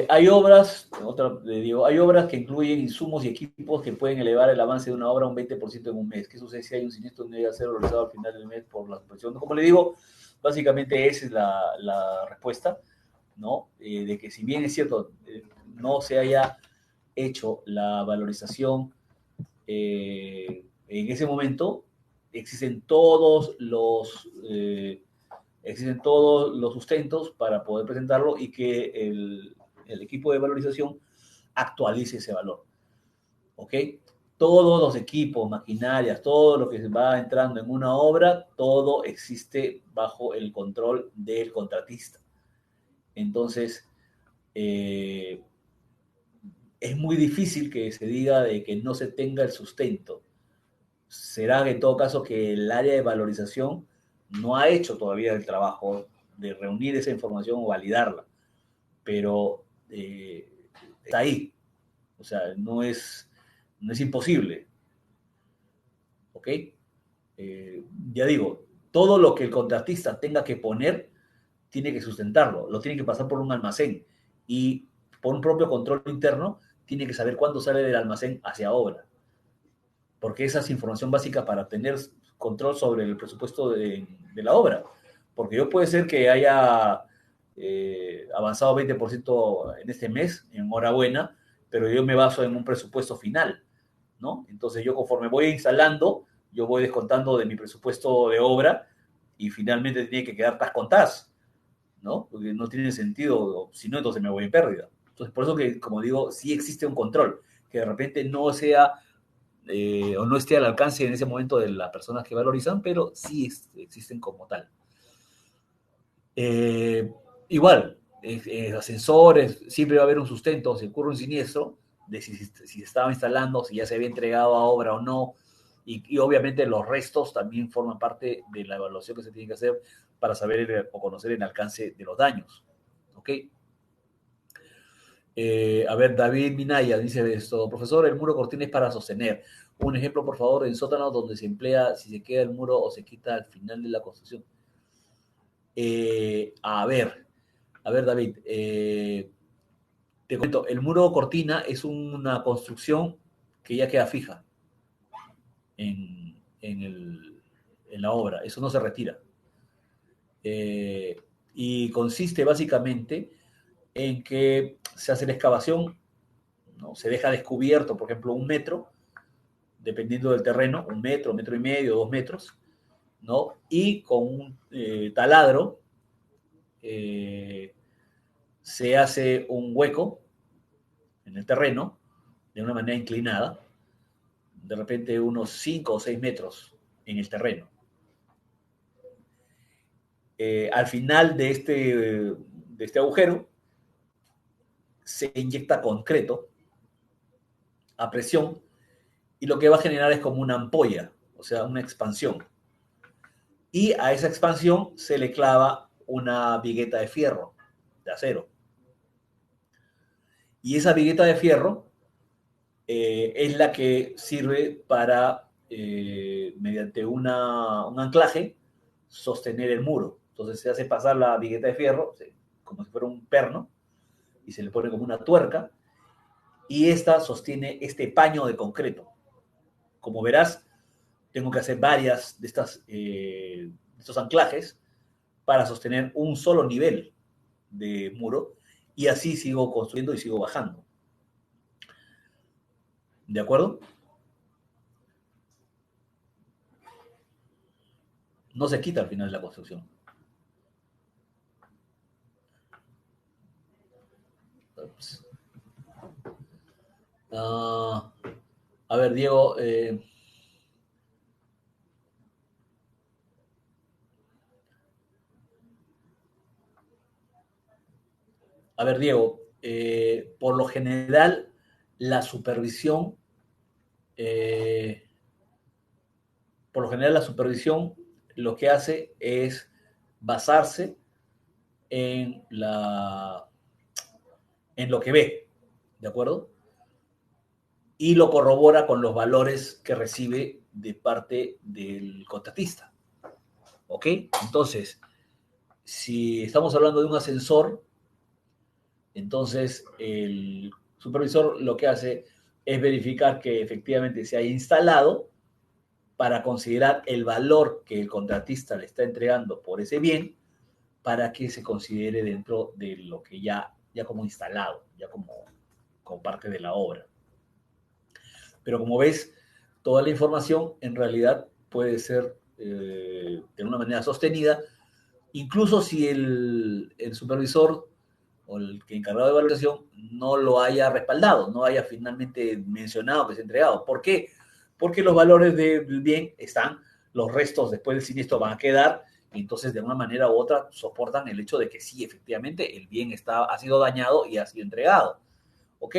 hay obras, otra le digo, hay obras que incluyen insumos y equipos que pueden elevar el avance de una obra un 20% en un mes. ¿Qué sucede si hay un siniestro que debe ser realizado al final del mes por la suspensión? Como le digo, básicamente esa es la respuesta, ¿no? De que si bien es cierto, no se haya hecho la valorización en ese momento, existen todos los sustentos para poder presentarlo y que el equipo de valorización actualice ese valor. ¿Ok? Todos los equipos, maquinarias, todo lo que va entrando en una obra, todo existe bajo el control del contratista. Entonces, es muy difícil que se diga de que no se tenga el sustento. Será en todo caso que el área de valorización no ha hecho todavía el trabajo de reunir esa información o validarla, pero está ahí. O sea, no es imposible. ¿Ok? Ya digo, todo lo que el contratista tenga que poner, tiene que sustentarlo, lo tiene que pasar por un almacén y por un propio control interno, tiene que saber cuándo sale del almacén hacia obra, porque esa es información básica para tener control sobre el presupuesto de la obra. Porque yo puede ser que haya avanzado 20% en este mes, enhorabuena, pero yo me baso en un presupuesto final, ¿no? Entonces yo conforme voy instalando, yo voy descontando de mi presupuesto de obra y finalmente tiene que quedar tas con tas, ¿no? Porque no tiene sentido, si no, entonces me voy en pérdida. Entonces, por eso que, como digo, sí existe un control, que de repente no sea o no esté al alcance en ese momento de las personas que valorizan, pero sí existen como tal. Eh, igual, ascensores, siempre va a haber un sustento, si ocurre un siniestro, de si se estaba instalando, si ya se había entregado a obra o no, y obviamente los restos también forman parte de la evaluación que se tiene que hacer para saber o conocer el alcance de los daños. ¿Ok? A ver, David Minaya dice esto, profesor, el muro cortina es para sostener. Un ejemplo, por favor, en sótanos donde se emplea si se queda el muro o se quita al final de la construcción. Eh, a ver, a ver, David, te comento, el muro cortina es una construcción que ya queda fija en la obra, eso no se retira. Eh, y consiste básicamente en que se hace la excavación, ¿no? Se deja descubierto, por ejemplo, 1 metro, dependiendo del terreno, 1 metro, 1,5 metros, 2 metros, ¿no? Y con un taladro eh, se hace un hueco en el terreno de una manera inclinada, de repente unos 5 o 6 metros en el terreno. Al final de este agujero se inyecta concreto a presión y lo que va a generar es como una ampolla, o sea, una expansión. Y a esa expansión se le clava una vigueta de fierro, de acero. Y esa vigueta de fierro es la que sirve para, mediante un anclaje, sostener el muro. Entonces se hace pasar la vigueta de fierro, como si fuera un perno, y se le pone como una tuerca, y esta sostiene este paño de concreto. Como verás, tengo que hacer varias de estos anclajes para sostener un solo nivel de muro, y así sigo construyendo y sigo bajando. ¿De acuerdo? No se quita al final de la construcción. Ups. A ver, Diego, por lo general, la supervisión, eh, por lo general, la supervisión lo que hace es basarse en, en lo que ve, ¿de acuerdo? Y lo corrobora con los valores que recibe de parte del contratista. ¿Ok? Entonces, si estamos hablando de un ascensor, entonces el supervisor lo que hace es verificar que efectivamente se haya instalado para considerar el valor que el contratista le está entregando por ese bien para que se considere dentro de lo que ya como instalado, ya como parte de la obra. Pero como ves, toda la información en realidad puede ser de una manera sostenida, incluso si el supervisor o el que encargado de valorización no lo haya respaldado, no haya finalmente mencionado que se ha entregado. ¿Por qué? Porque los valores del bien están, los restos después del siniestro van a quedar, y entonces de una manera u otra soportan el hecho de que sí, efectivamente, el bien ha sido dañado y ha sido entregado. ¿Ok?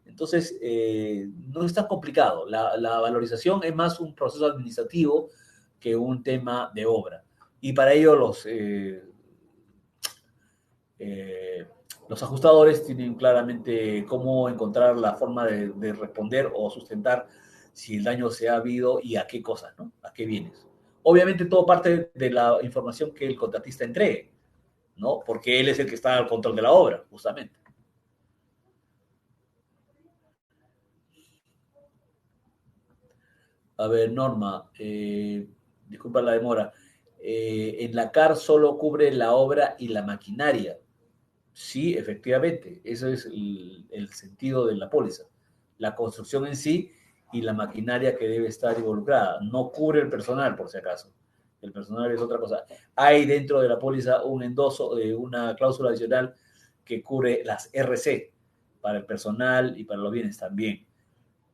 Entonces, no es tan complicado. La valorización es más un proceso administrativo que un tema de obra. Y para ello los ajustadores tienen claramente cómo encontrar la forma de responder o sustentar si el daño se ha habido y a qué cosas, ¿no? A qué bienes. Obviamente todo parte de la información que el contratista entregue, ¿no? Porque él es el que está al control de la obra, justamente. A ver, Norma, disculpa la demora. En la CAR solo cubre la obra y la maquinaria. Sí, efectivamente, eso es el sentido de la póliza. La construcción en sí y la maquinaria que debe estar involucrada. No cubre el personal, por si acaso. El personal es otra cosa. Hay dentro de la póliza un endoso, una cláusula adicional que cubre las RC para el personal y para los bienes también.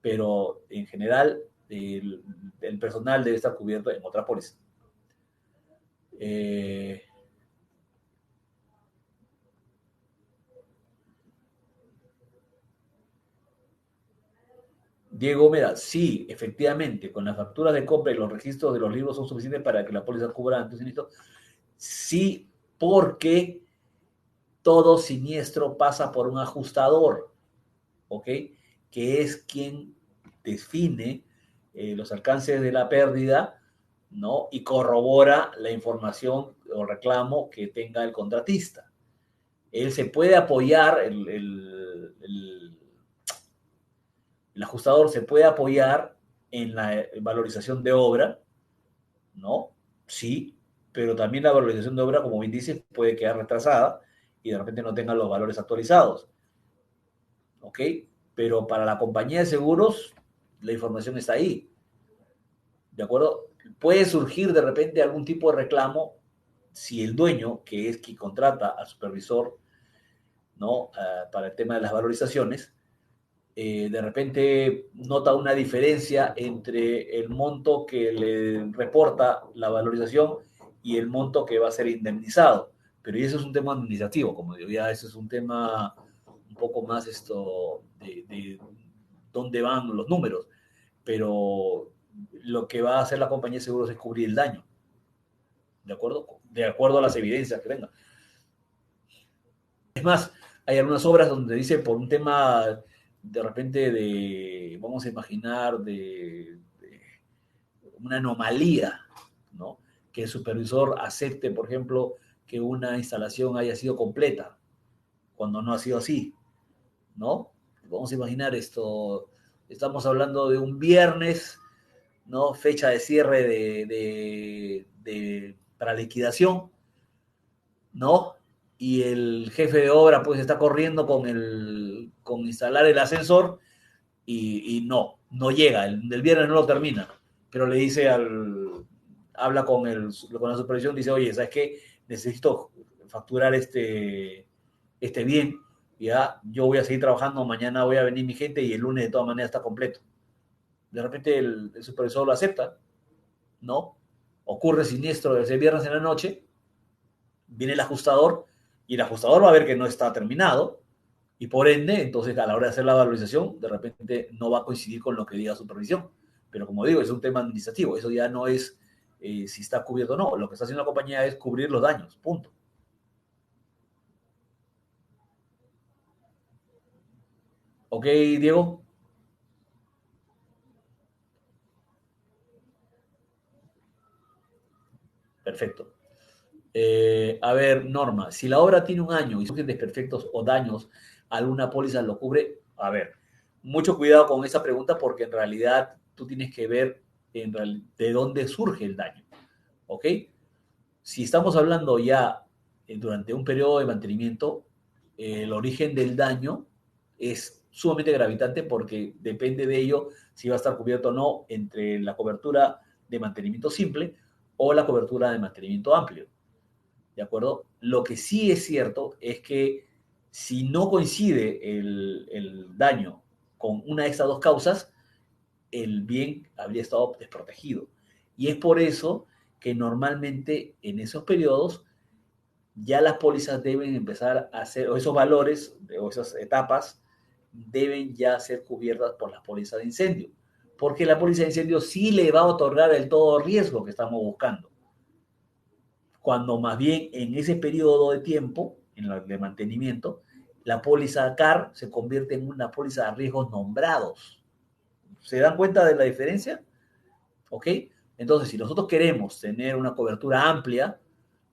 Pero en general, el personal debe estar cubierto en otra póliza. Eh, Diego Mera, sí, efectivamente, con las facturas de compra y los registros de los libros son suficientes para que la póliza cubra ante un siniestro. Sí, porque todo siniestro pasa por un ajustador, ¿ok? Que es quien define los alcances de la pérdida, ¿no? Y corrobora la información o reclamo que tenga el contratista. Él se puede apoyar, el ajustador se puede apoyar en la valorización de obra, ¿no? Sí, pero también la valorización de obra, como bien dices, puede quedar retrasada y de repente no tenga los valores actualizados, ¿ok? Pero para la compañía de seguros, la información está ahí, ¿de acuerdo? Puede surgir de repente algún tipo de reclamo si el dueño, que es quien contrata al supervisor, ¿no? Para el tema de las valorizaciones, de repente nota una diferencia entre el monto que le reporta la valorización y el monto que va a ser indemnizado. Pero eso es un tema administrativo, como digo, ya eso es un tema un poco más de dónde van los números. Pero lo que va a hacer la compañía de seguros es cubrir el daño, ¿de acuerdo? De acuerdo a las evidencias que tenga. Es más, hay algunas obras donde dice por un tema de repente vamos a imaginar, de una anomalía, ¿no? Que el supervisor acepte, por ejemplo, que una instalación haya sido completa, cuando no ha sido así, ¿no? Vamos a imaginar esto, estamos hablando de un viernes, ¿no? Fecha de cierre para liquidación, ¿no? Y el jefe de obra pues está corriendo con instalar el ascensor y no llega, el viernes no lo termina, pero le dice habla con la supervisión, dice, oye, ¿sabes qué? Necesito facturar este bien, ya, yo voy a seguir trabajando, mañana voy a venir mi gente y el lunes de todas maneras está completo. De repente el supervisor lo acepta, ¿no? Ocurre siniestro ese viernes en la noche, viene el ajustador y el ajustador va a ver que no está terminado y por ende, entonces a la hora de hacer la valorización, de repente no va a coincidir con lo que diga supervisión. Pero como digo, es un tema administrativo, eso ya no es si está cubierto o no. Lo que está haciendo la compañía es cubrir los daños, punto. ¿Ok, Diego? Perfecto. A ver, Norma, si la obra tiene un año y surgen desperfectos o daños, ¿alguna póliza lo cubre? A ver, mucho cuidado con esa pregunta porque en realidad tú tienes que ver de dónde surge el daño, ¿ok? Si estamos hablando ya durante un periodo de mantenimiento, el origen del daño es sumamente gravitante porque depende de ello si va a estar cubierto o no entre la cobertura de mantenimiento simple o la cobertura de mantenimiento amplio. ¿De acuerdo? Lo que sí es cierto es que si no coincide el daño con una de estas dos causas, el bien habría estado desprotegido. Y es por eso que normalmente en esos periodos ya las pólizas deben empezar a hacer, o esos valores, o esas etapas, deben ya ser cubiertas por las pólizas de incendio. Porque la póliza de incendio sí le va a otorgar el todo riesgo que estamos buscando. Cuando más bien en ese periodo de tiempo, en el de mantenimiento, la póliza CAR se convierte en una póliza de riesgos nombrados. ¿Se dan cuenta de la diferencia? ¿Ok? Entonces, si nosotros queremos tener una cobertura amplia,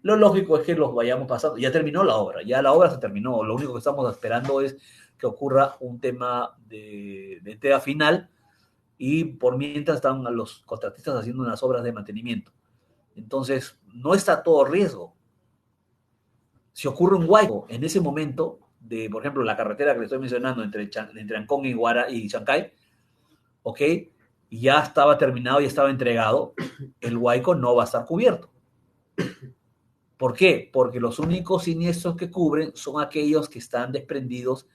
lo lógico es que los vayamos pasando. Ya terminó la obra, ya la obra se terminó. Lo único que estamos esperando es que ocurra un tema de entrega final y por mientras están los contratistas haciendo unas obras de mantenimiento. Entonces, no está todo riesgo. Si ocurre un huaico en ese momento, de, por ejemplo, la carretera que le estoy mencionando entre Ancón y Chancay, ¿ok? Y ya estaba terminado, ya estaba entregado, el huaico no va a estar cubierto. ¿Por qué? Porque los únicos siniestros que cubren son aquellos que están desprendidos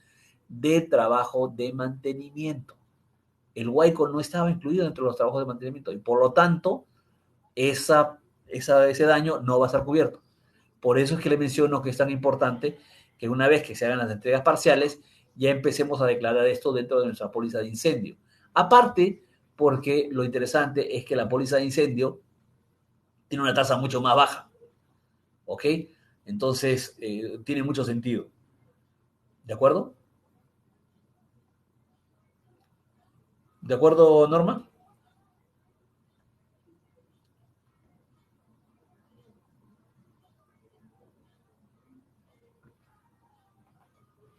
de trabajo de mantenimiento. El huaico no estaba incluido dentro de los trabajos de mantenimiento y por lo tanto ese daño no va a estar cubierto. Por eso es que le menciono que es tan importante que una vez que se hagan las entregas parciales, ya empecemos a declarar esto dentro de nuestra póliza de incendio. Aparte, porque lo interesante es que la póliza de incendio tiene una tasa mucho más baja. ¿Ok? Entonces, tiene mucho sentido. ¿De acuerdo? ¿De acuerdo, Norma?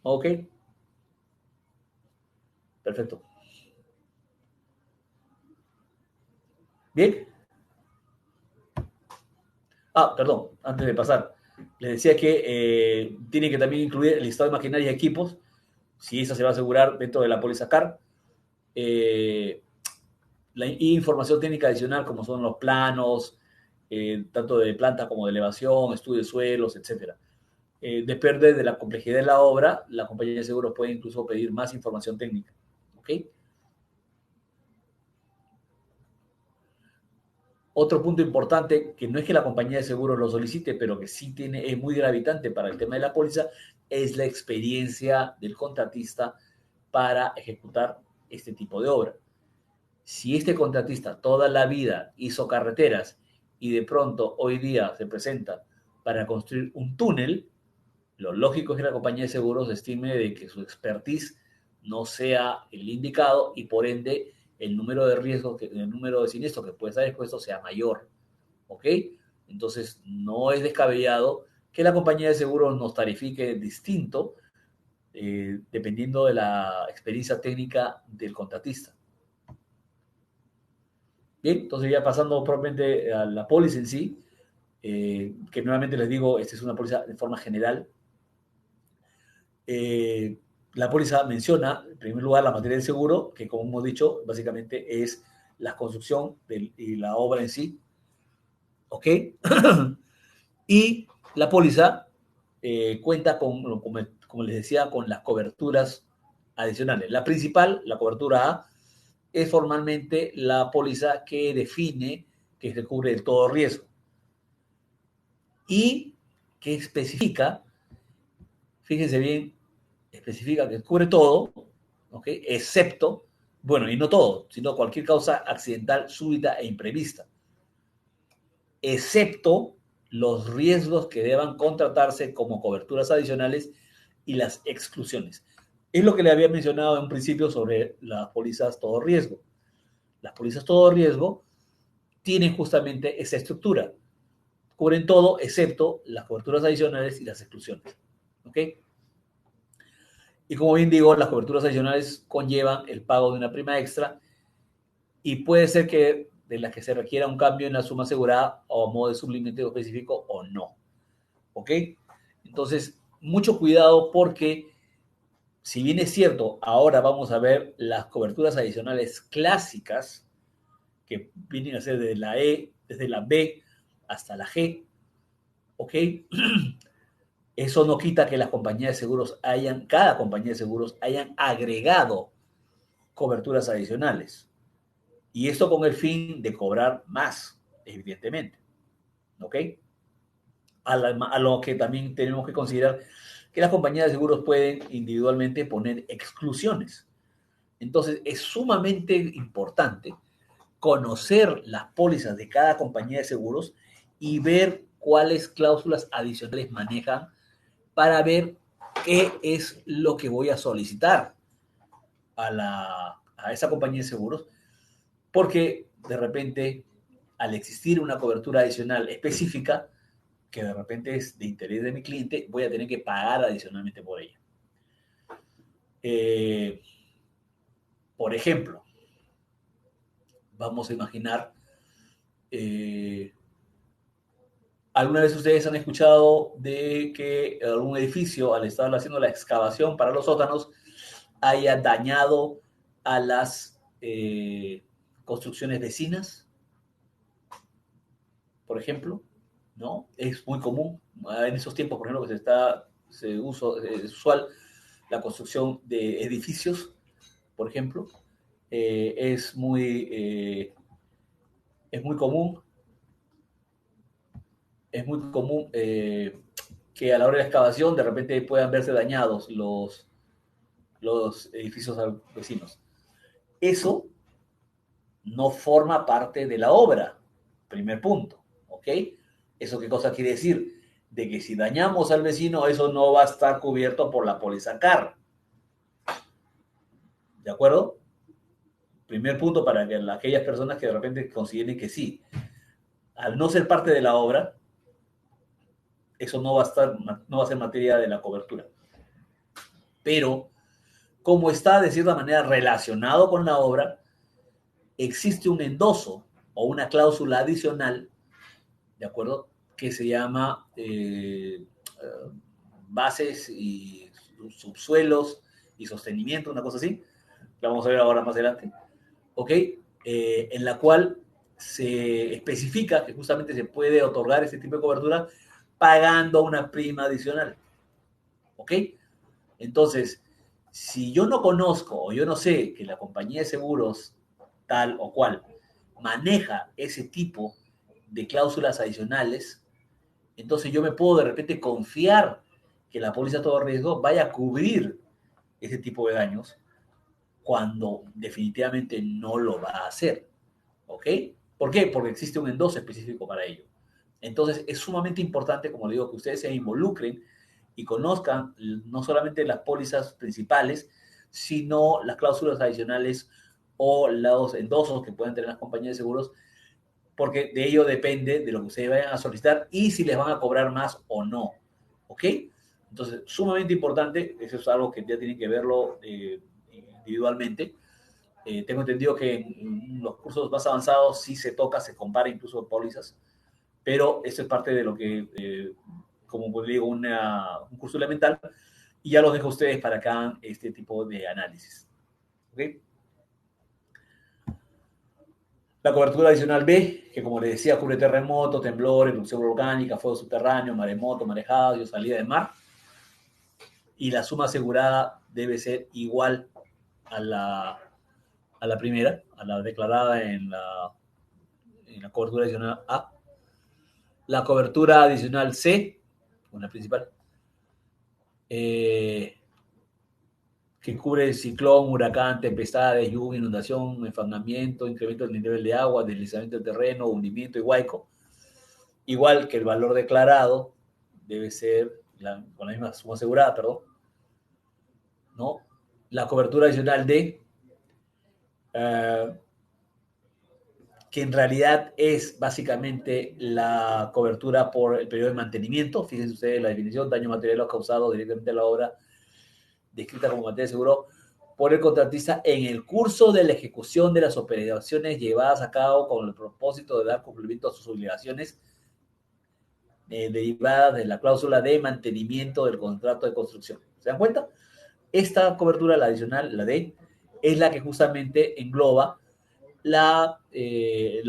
Ok, perfecto. Bien. Ah, perdón, antes de pasar. Les decía que tiene que también incluir el listado de maquinaria y equipos, si esa se va a asegurar dentro de la póliza CAR. La información técnica adicional, como son los planos, tanto de planta como de elevación, estudio de suelos, etcétera. Depende de la complejidad de la obra, la compañía de seguros puede incluso pedir más información técnica. ¿Ok? Otro punto importante, que no es que la compañía de seguros lo solicite, pero que sí es muy gravitante para el tema de la póliza, es la experiencia del contratista para ejecutar este tipo de obra. Si este contratista toda la vida hizo carreteras y de pronto hoy día se presenta para construir un túnel, lo lógico es que la compañía de seguros estime de que su expertise no sea el indicado y por ende el número de riesgos, el número de siniestros que puede estar expuesto sea mayor. ¿Ok? Entonces no es descabellado que la compañía de seguros nos tarifique distinto dependiendo de la experiencia técnica del contratista. Bien, entonces ya pasando propiamente a la póliza en sí, que nuevamente les digo, esta es una póliza de forma general. La póliza menciona, en primer lugar, la materia del seguro, que como hemos dicho, básicamente es la construcción y la obra en sí. ¿Ok? Y la póliza cuenta con, como les decía, con las coberturas adicionales. La principal, la cobertura A, es formalmente la póliza que define que se cubre el todo riesgo y que especifica, fíjense bien, especifica que cubre todo, ¿ok? Excepto, bueno, y no todo, sino cualquier causa accidental, súbita e imprevista, excepto los riesgos que deban contratarse como coberturas adicionales y las exclusiones. Es lo que le había mencionado en un principio sobre las pólizas todo riesgo. Las pólizas todo riesgo tienen justamente esa estructura. cubren todo excepto las coberturas adicionales y las exclusiones. ¿Ok? Y como bien digo, las coberturas adicionales conllevan el pago de una prima extra y puede ser que de las que se requiera un cambio en la suma asegurada o modo de suplemento específico o no. ¿Ok? Entonces, mucho cuidado porque si bien es cierto, ahora vamos a ver las coberturas adicionales clásicas que vienen a ser desde la E, desde la B hasta la G, ¿ok? Eso no quita que las compañías de seguros cada compañía de seguros hayan agregado coberturas adicionales. Y esto con el fin de cobrar más, evidentemente. ¿Ok? A lo que también tenemos que considerar que las compañías de seguros pueden individualmente poner exclusiones. Entonces, es sumamente importante conocer las pólizas de cada compañía de seguros y ver cuáles cláusulas adicionales manejan para ver qué es lo que voy a solicitar a esa compañía de seguros, porque de repente, al existir una cobertura adicional específica, que de repente es de interés de mi cliente, voy a tener que pagar adicionalmente por ella. Eh, por ejemplo, vamos a imaginar, ¿alguna vez ustedes han escuchado de que algún edificio, al estar haciendo la excavación para los sótanos, haya dañado a las construcciones vecinas, por ejemplo? ¿No? Es muy común en esos tiempos, por ejemplo, que es usual la construcción de edificios, por ejemplo. Eh, es, muy, eh, es muy común, es muy común que a la hora de la excavación de repente puedan verse dañados los edificios vecinos. Eso no forma parte de la obra, primer punto, ¿ok? ¿Eso qué cosa quiere decir? De que si dañamos al vecino, eso no va a estar cubierto por la póliza CAR, ¿de acuerdo? Primer punto para que aquellas personas que de repente consideren que sí, al no ser parte de la obra, eso no va a ser materia de la cobertura. Pero como está de cierta manera relacionado con la obra, existe un endoso o una cláusula adicional, ¿de acuerdo? Que se llama bases y subsuelos y sostenimiento, una cosa así, la vamos a ver ahora más adelante, ¿ok? En la cual se especifica que justamente se puede otorgar este tipo de cobertura pagando una prima adicional, ¿ok? Entonces, si yo no conozco o yo no sé que la compañía de seguros tal o cual maneja ese tipo de cláusulas adicionales, entonces yo me puedo de repente confiar que la póliza de todo riesgo vaya a cubrir ese tipo de daños cuando definitivamente no lo va a hacer. ¿Ok? ¿Por qué? Porque existe un endoso específico para ello. Entonces es sumamente importante, como le digo, que ustedes se involucren y conozcan no solamente las pólizas principales, sino las cláusulas adicionales o los endosos que pueden tener las compañías de seguros, porque de ello depende de lo que ustedes vayan a solicitar y si les van a cobrar más o no. ¿Ok? Entonces, sumamente importante, eso es algo que ya tienen que verlo individualmente. Tengo entendido que en los cursos más avanzados sí se compara incluso pólizas, pero eso es parte de lo que, como pues digo, un curso elemental, y ya los dejo a ustedes para que hagan este tipo de análisis. ¿Okay? La cobertura adicional B, que como les decía, cubre terremoto, temblor, erupción volcánica, fuego subterráneo, maremoto, marejadas y salida de mar. Y la suma asegurada debe ser igual a la primera, a la declarada en la cobertura adicional A. La cobertura adicional C, una principal, que cubre ciclón, huracán, tempestades, lluvia, inundación, enfangamiento, incremento del nivel de agua, deslizamiento del terreno, hundimiento y huaico. Igual que el valor declarado debe ser con la misma suma asegurada, perdón, ¿no? La cobertura adicional D, que en realidad es básicamente la cobertura por el periodo de mantenimiento. Fíjense ustedes la definición: daño material causado directamente a la obra descrita como materia de seguro por el contratista en el curso de la ejecución de las operaciones llevadas a cabo con el propósito de dar cumplimiento a sus obligaciones derivadas de la cláusula de mantenimiento del contrato de construcción. ¿Se dan cuenta? Esta cobertura, la adicional, la D, es la que justamente engloba la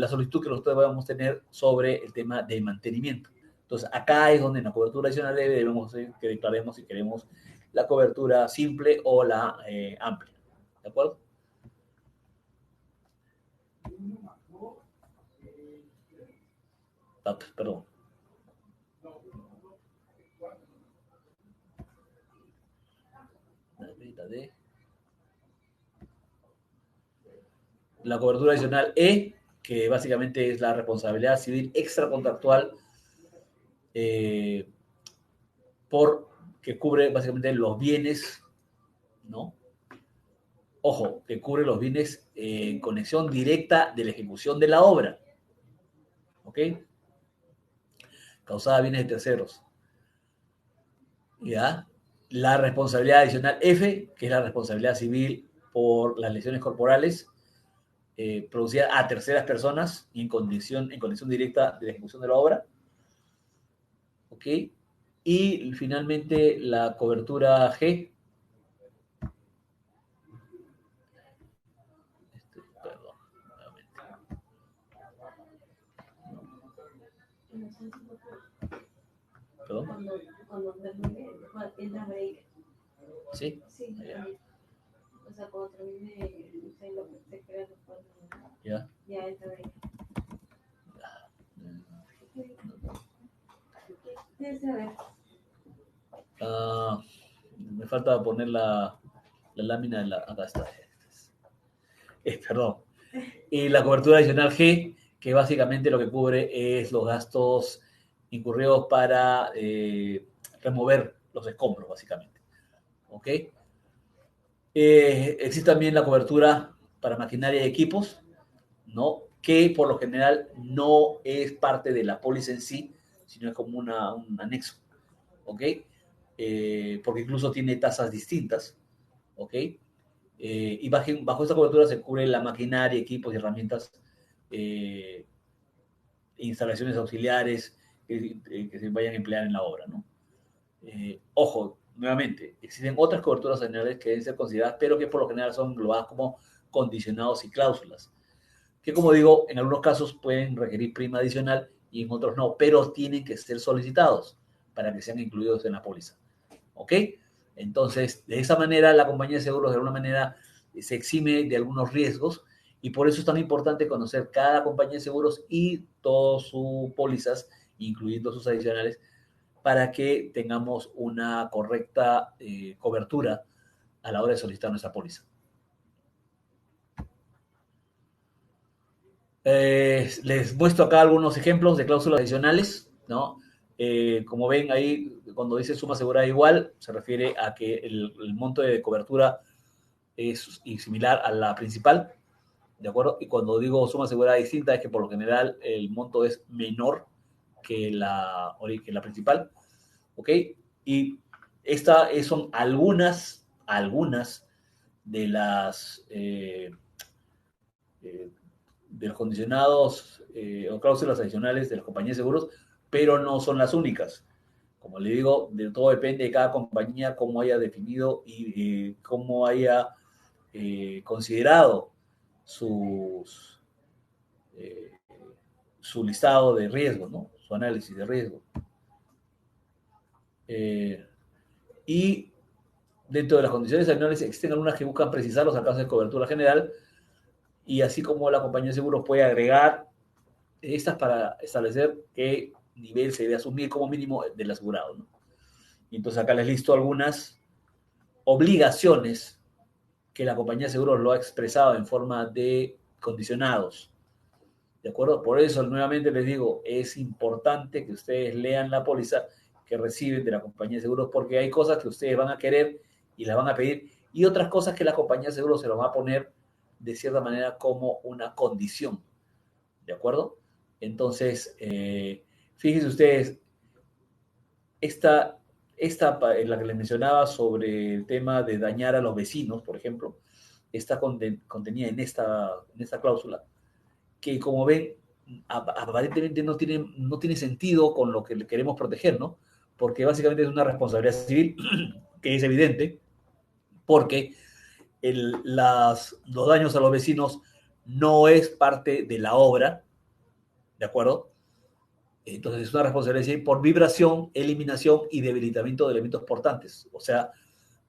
solicitud que nosotros vamos a tener sobre el tema de mantenimiento. Entonces, acá es donde en la cobertura adicional debemos que declaremos si queremos la cobertura simple o la amplia. ¿De acuerdo? Perdón. La cobertura adicional E, que básicamente es la responsabilidad civil extracontractual que cubre básicamente los bienes, ¿no? Ojo, que cubre los bienes en conexión directa de la ejecución de la obra. ¿Ok? Causada a bienes de terceros. ¿Ya? La responsabilidad adicional F, que es la responsabilidad civil por las lesiones corporales producidas a terceras personas en condición directa de la ejecución de la obra. ¿Ok? Y finalmente la cobertura G. Perdón, nuevamente. ¿Perdón? Cuando termine, entra break. ¿Sí? Sí. O sea, cuando termine, no sé, lo que se crea, ya. Ya entra break. Me falta poner la lámina de la... Acá está. Perdón. Y la cobertura adicional G, que básicamente lo que cubre es los gastos incurridos para remover los escombros, básicamente. ¿Ok? Existe también la cobertura para maquinaria y equipos, ¿no? Que por lo general no es parte de la póliza en sí, sino es como un anexo, ¿ok? Porque incluso tiene tasas distintas, ¿ok? Y bajo esta cobertura se cubre la maquinaria, equipos y herramientas, instalaciones auxiliares que se vayan a emplear en la obra, ¿no? Ojo, nuevamente, existen otras coberturas adicionales que deben ser consideradas, pero que por lo general son englobadas como condicionados y cláusulas, que como digo, en algunos casos pueden requerir prima adicional y en otros no, pero tienen que ser solicitados para que sean incluidos en la póliza. ¿Ok? Entonces, de esa manera, la compañía de seguros de alguna manera se exime de algunos riesgos y por eso es tan importante conocer cada compañía de seguros y todas sus pólizas, incluyendo sus adicionales, para que tengamos una correcta cobertura a la hora de solicitar nuestra póliza. Les muestro acá algunos ejemplos de cláusulas adicionales, ¿no? Como ven ahí, cuando dice suma asegurada igual, se refiere a que el monto de cobertura es similar a la principal, ¿de acuerdo? Y cuando digo suma asegurada distinta es que por lo general el monto es menor que la principal, ¿ok? Y estas son algunas de las de los condicionados o cláusulas adicionales de las compañías de seguros, pero no son las únicas. Como le digo, de todo depende de cada compañía, cómo haya definido y cómo haya considerado eh, su listado de riesgos, ¿no? Su análisis de riesgo. Y dentro de las condiciones adicionales existen algunas que buscan precisar los alcances de cobertura general y así como la compañía de seguros puede agregar estas para establecer qué nivel se debe asumir como mínimo del asegurado, ¿no? Y entonces acá les listo algunas obligaciones que la compañía de seguros lo ha expresado en forma de condicionados. ¿De acuerdo? Por eso, nuevamente les digo, es importante que ustedes lean la póliza que reciben de la compañía de seguros porque hay cosas que ustedes van a querer y las van a pedir y otras cosas que la compañía de seguros se los va a poner de cierta manera como una condición, ¿de acuerdo? Entonces, fíjense ustedes, la que les mencionaba sobre el tema de dañar a los vecinos, por ejemplo, está contenida en esta cláusula, que como ven, aparentemente no tiene sentido con lo que le queremos proteger, ¿no? Porque básicamente es una responsabilidad civil que es evidente, porque los daños a los vecinos no es parte de la obra, ¿de acuerdo? Entonces es una responsabilidad civil por vibración, eliminación y debilitamiento de elementos portantes, o sea,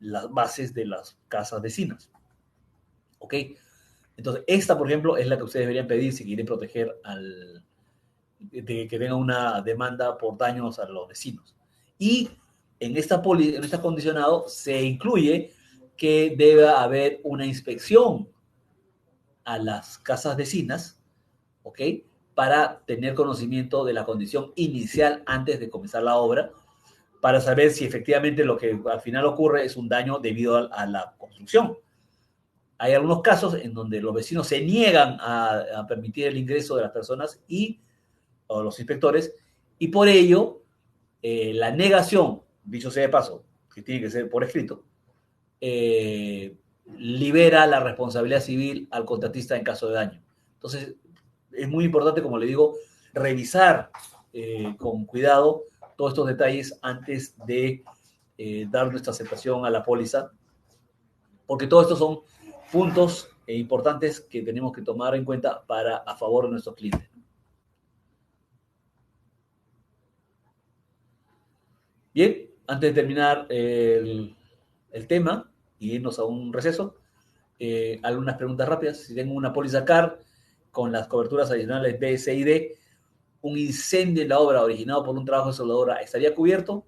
las bases de las casas vecinas. ¿Ok? Entonces, esta, por ejemplo, es la que ustedes deberían pedir si quieren proteger de que tenga una demanda por daños a los vecinos. Y en esta condicionado se incluye que debe haber una inspección a las casas vecinas, ¿ok? Para tener conocimiento de la condición inicial antes de comenzar la obra, para saber si efectivamente lo que al final ocurre es un daño debido a la construcción. Hay algunos casos en donde los vecinos se niegan a permitir el ingreso de las personas o los inspectores, y por ello la negación, dicho sea de paso, que tiene que ser por escrito, libera la responsabilidad civil al contratista en caso de daño. Entonces, es muy importante, como le digo, revisar con cuidado todos estos detalles antes de dar nuestra aceptación a la póliza, porque todos estos son puntos importantes que tenemos que tomar en cuenta a favor de nuestros clientes. Bien, antes de terminar el tema y irnos a un receso, algunas preguntas rápidas. Si tengo una póliza CAR con las coberturas adicionales B, C y D, un incendio en la obra originado por un trabajo de soldadura, ¿estaría cubierto?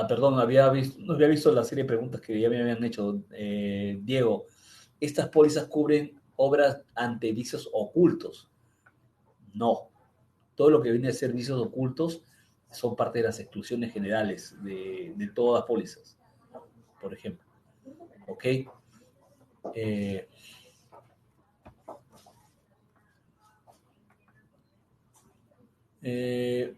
Perdón, no había visto la serie de preguntas que ya me habían hecho. Diego, ¿estas pólizas cubren obras ante vicios ocultos? No. Todo lo que viene a ser vicios ocultos son parte de las exclusiones generales de todas las pólizas, por ejemplo. ¿Ok? Eh, eh,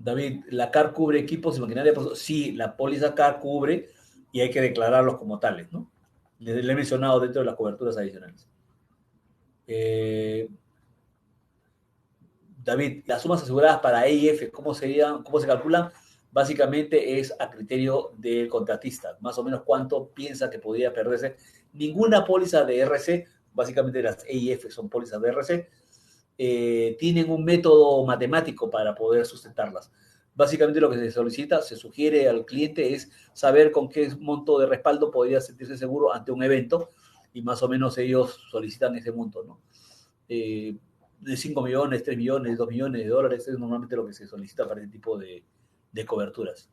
David, ¿la CAR cubre equipos y maquinaria? Sí, la póliza CAR cubre y hay que declararlos como tales, ¿no? Le he mencionado dentro de las coberturas adicionales. David, las sumas aseguradas para EIF, ¿cómo se calculan? Básicamente es a criterio del contratista, más o menos cuánto piensa que podría perderse. Ninguna póliza de RC, básicamente las EIF son pólizas de RC, tienen un método matemático para poder sustentarlas. Básicamente lo que se solicita, se sugiere al cliente es saber con qué monto de respaldo podría sentirse seguro ante un evento y más o menos ellos solicitan ese monto, ¿no? De 5 millones, 3 millones, 2 millones de dólares es normalmente lo que se solicita para este tipo de coberturas.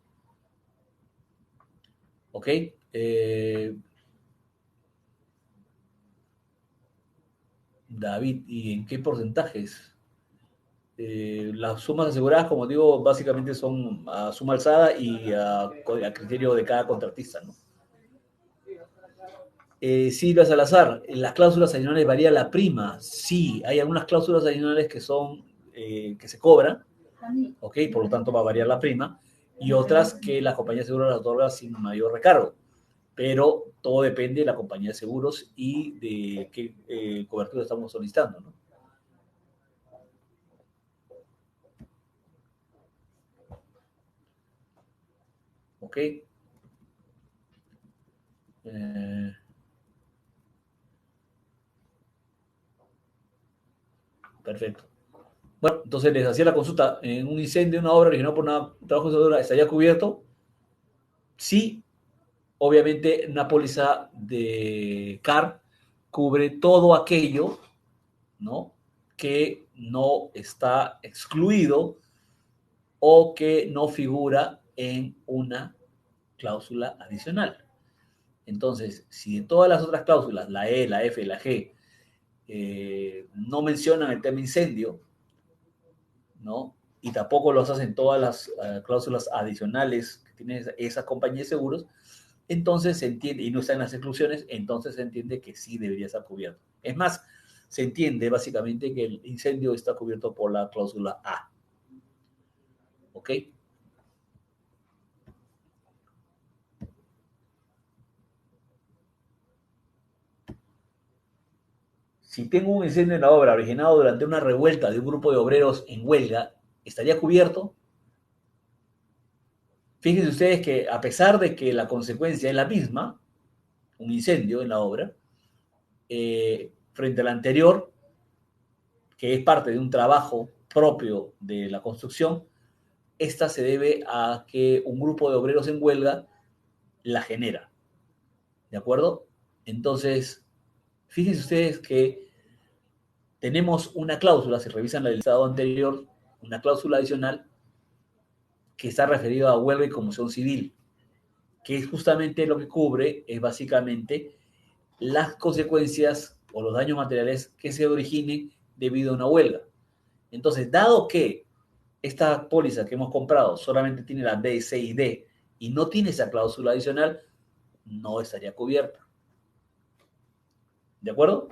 ¿Ok? David, ¿y en qué porcentajes? Las sumas aseguradas, como digo, básicamente son a suma alzada y a criterio de cada contratista, ¿no? Silvia Salazar, en las cláusulas adicionales varía la prima. Sí, hay algunas cláusulas adicionales que son que se cobran, ¿ok? Por lo tanto va a variar la prima, y otras que la compañía de seguros las otorga sin mayor recargo. Pero todo depende de la compañía de seguros y de qué cobertura estamos solicitando, ¿no? ¿Ok? Perfecto. Bueno, entonces les hacía la consulta. En un incendio, una obra originada por un trabajo de soldadura, ¿estaría cubierto? Sí, obviamente una póliza de CAR cubre todo aquello, ¿no? Que no está excluido o que no figura en una cláusula adicional. Entonces, si de todas las otras cláusulas, la E, la F, la G, no mencionan el tema incendio, ¿no? Y tampoco los hacen todas las cláusulas adicionales que tienen esa compañía de seguros, entonces se entiende, y no está en las exclusiones, entonces se entiende que sí debería estar cubierto. Es más, se entiende básicamente que el incendio está cubierto por la cláusula A. ¿Ok? Si tengo un incendio en la obra originado durante una revuelta de un grupo de obreros en huelga, ¿estaría cubierto? Fíjense ustedes que a pesar de que la consecuencia es la misma, un incendio en la obra, frente al anterior, que es parte de un trabajo propio de la construcción, esta se debe a que un grupo de obreros en huelga la genera. ¿De acuerdo? Entonces, fíjense ustedes que tenemos una cláusula, si revisan la del estado anterior, una cláusula adicional que está referida a huelga y conmoción civil, que es justamente lo que cubre, es básicamente las consecuencias o los daños materiales que se originen debido a una huelga. Entonces, dado que esta póliza que hemos comprado solamente tiene la B, C y D y no tiene esa cláusula adicional, no estaría cubierta. ¿De acuerdo?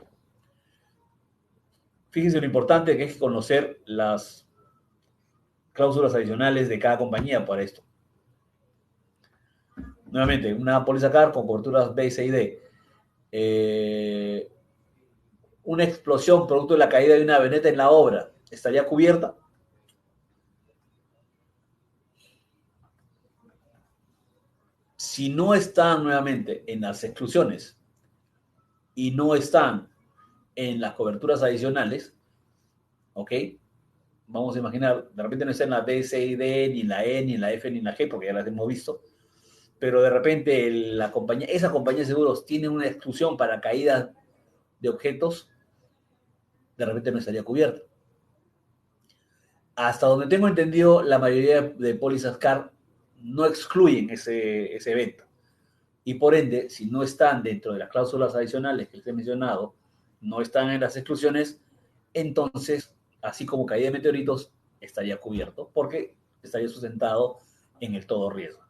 Fíjense lo importante que es conocer las cláusulas adicionales de cada compañía para esto. Nuevamente, una póliza CAR con coberturas B, C y D. Una explosión producto de la caída de una avioneta en la obra, ¿estaría cubierta? Si no están nuevamente en las exclusiones y no están en las coberturas adicionales, ¿ok? Vamos a imaginar, de repente no está en la D, C y D, ni en la E, ni en la F, ni en la G, porque ya las hemos visto, pero de repente esa compañía de seguros tiene una exclusión para caídas de objetos, de repente no estaría cubierta. Hasta donde tengo entendido, la mayoría de pólizas CAR no excluyen ese evento. Y por ende, si no están dentro de las cláusulas adicionales que les he mencionado, no están en las exclusiones, entonces, así como caída de meteoritos, estaría cubierto, porque estaría sustentado en el todo riesgo.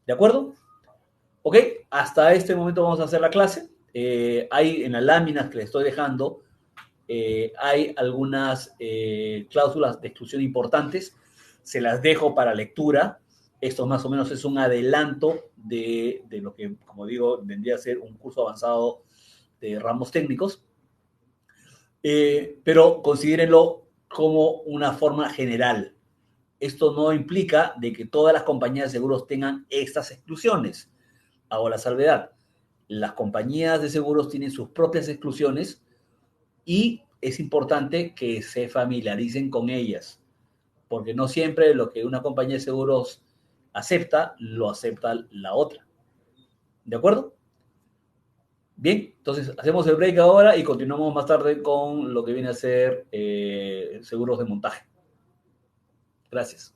¿De acuerdo? Ok, hasta este momento vamos a hacer la clase. Hay en las láminas que les estoy dejando, hay algunas cláusulas de exclusión importantes. Se las dejo para lectura. Esto más o menos es un adelanto de lo que, como digo, vendría a ser un curso avanzado de ramos técnicos. Pero considérenlo como una forma general. Esto no implica de que todas las compañías de seguros tengan estas exclusiones. Hago la salvedad. Las compañías de seguros tienen sus propias exclusiones y es importante que se familiaricen con ellas, porque no siempre lo que una compañía de seguros acepta, lo acepta la otra. ¿De acuerdo? Bien, entonces hacemos el break ahora y continuamos más tarde con lo que viene a ser seguros de montaje. Gracias.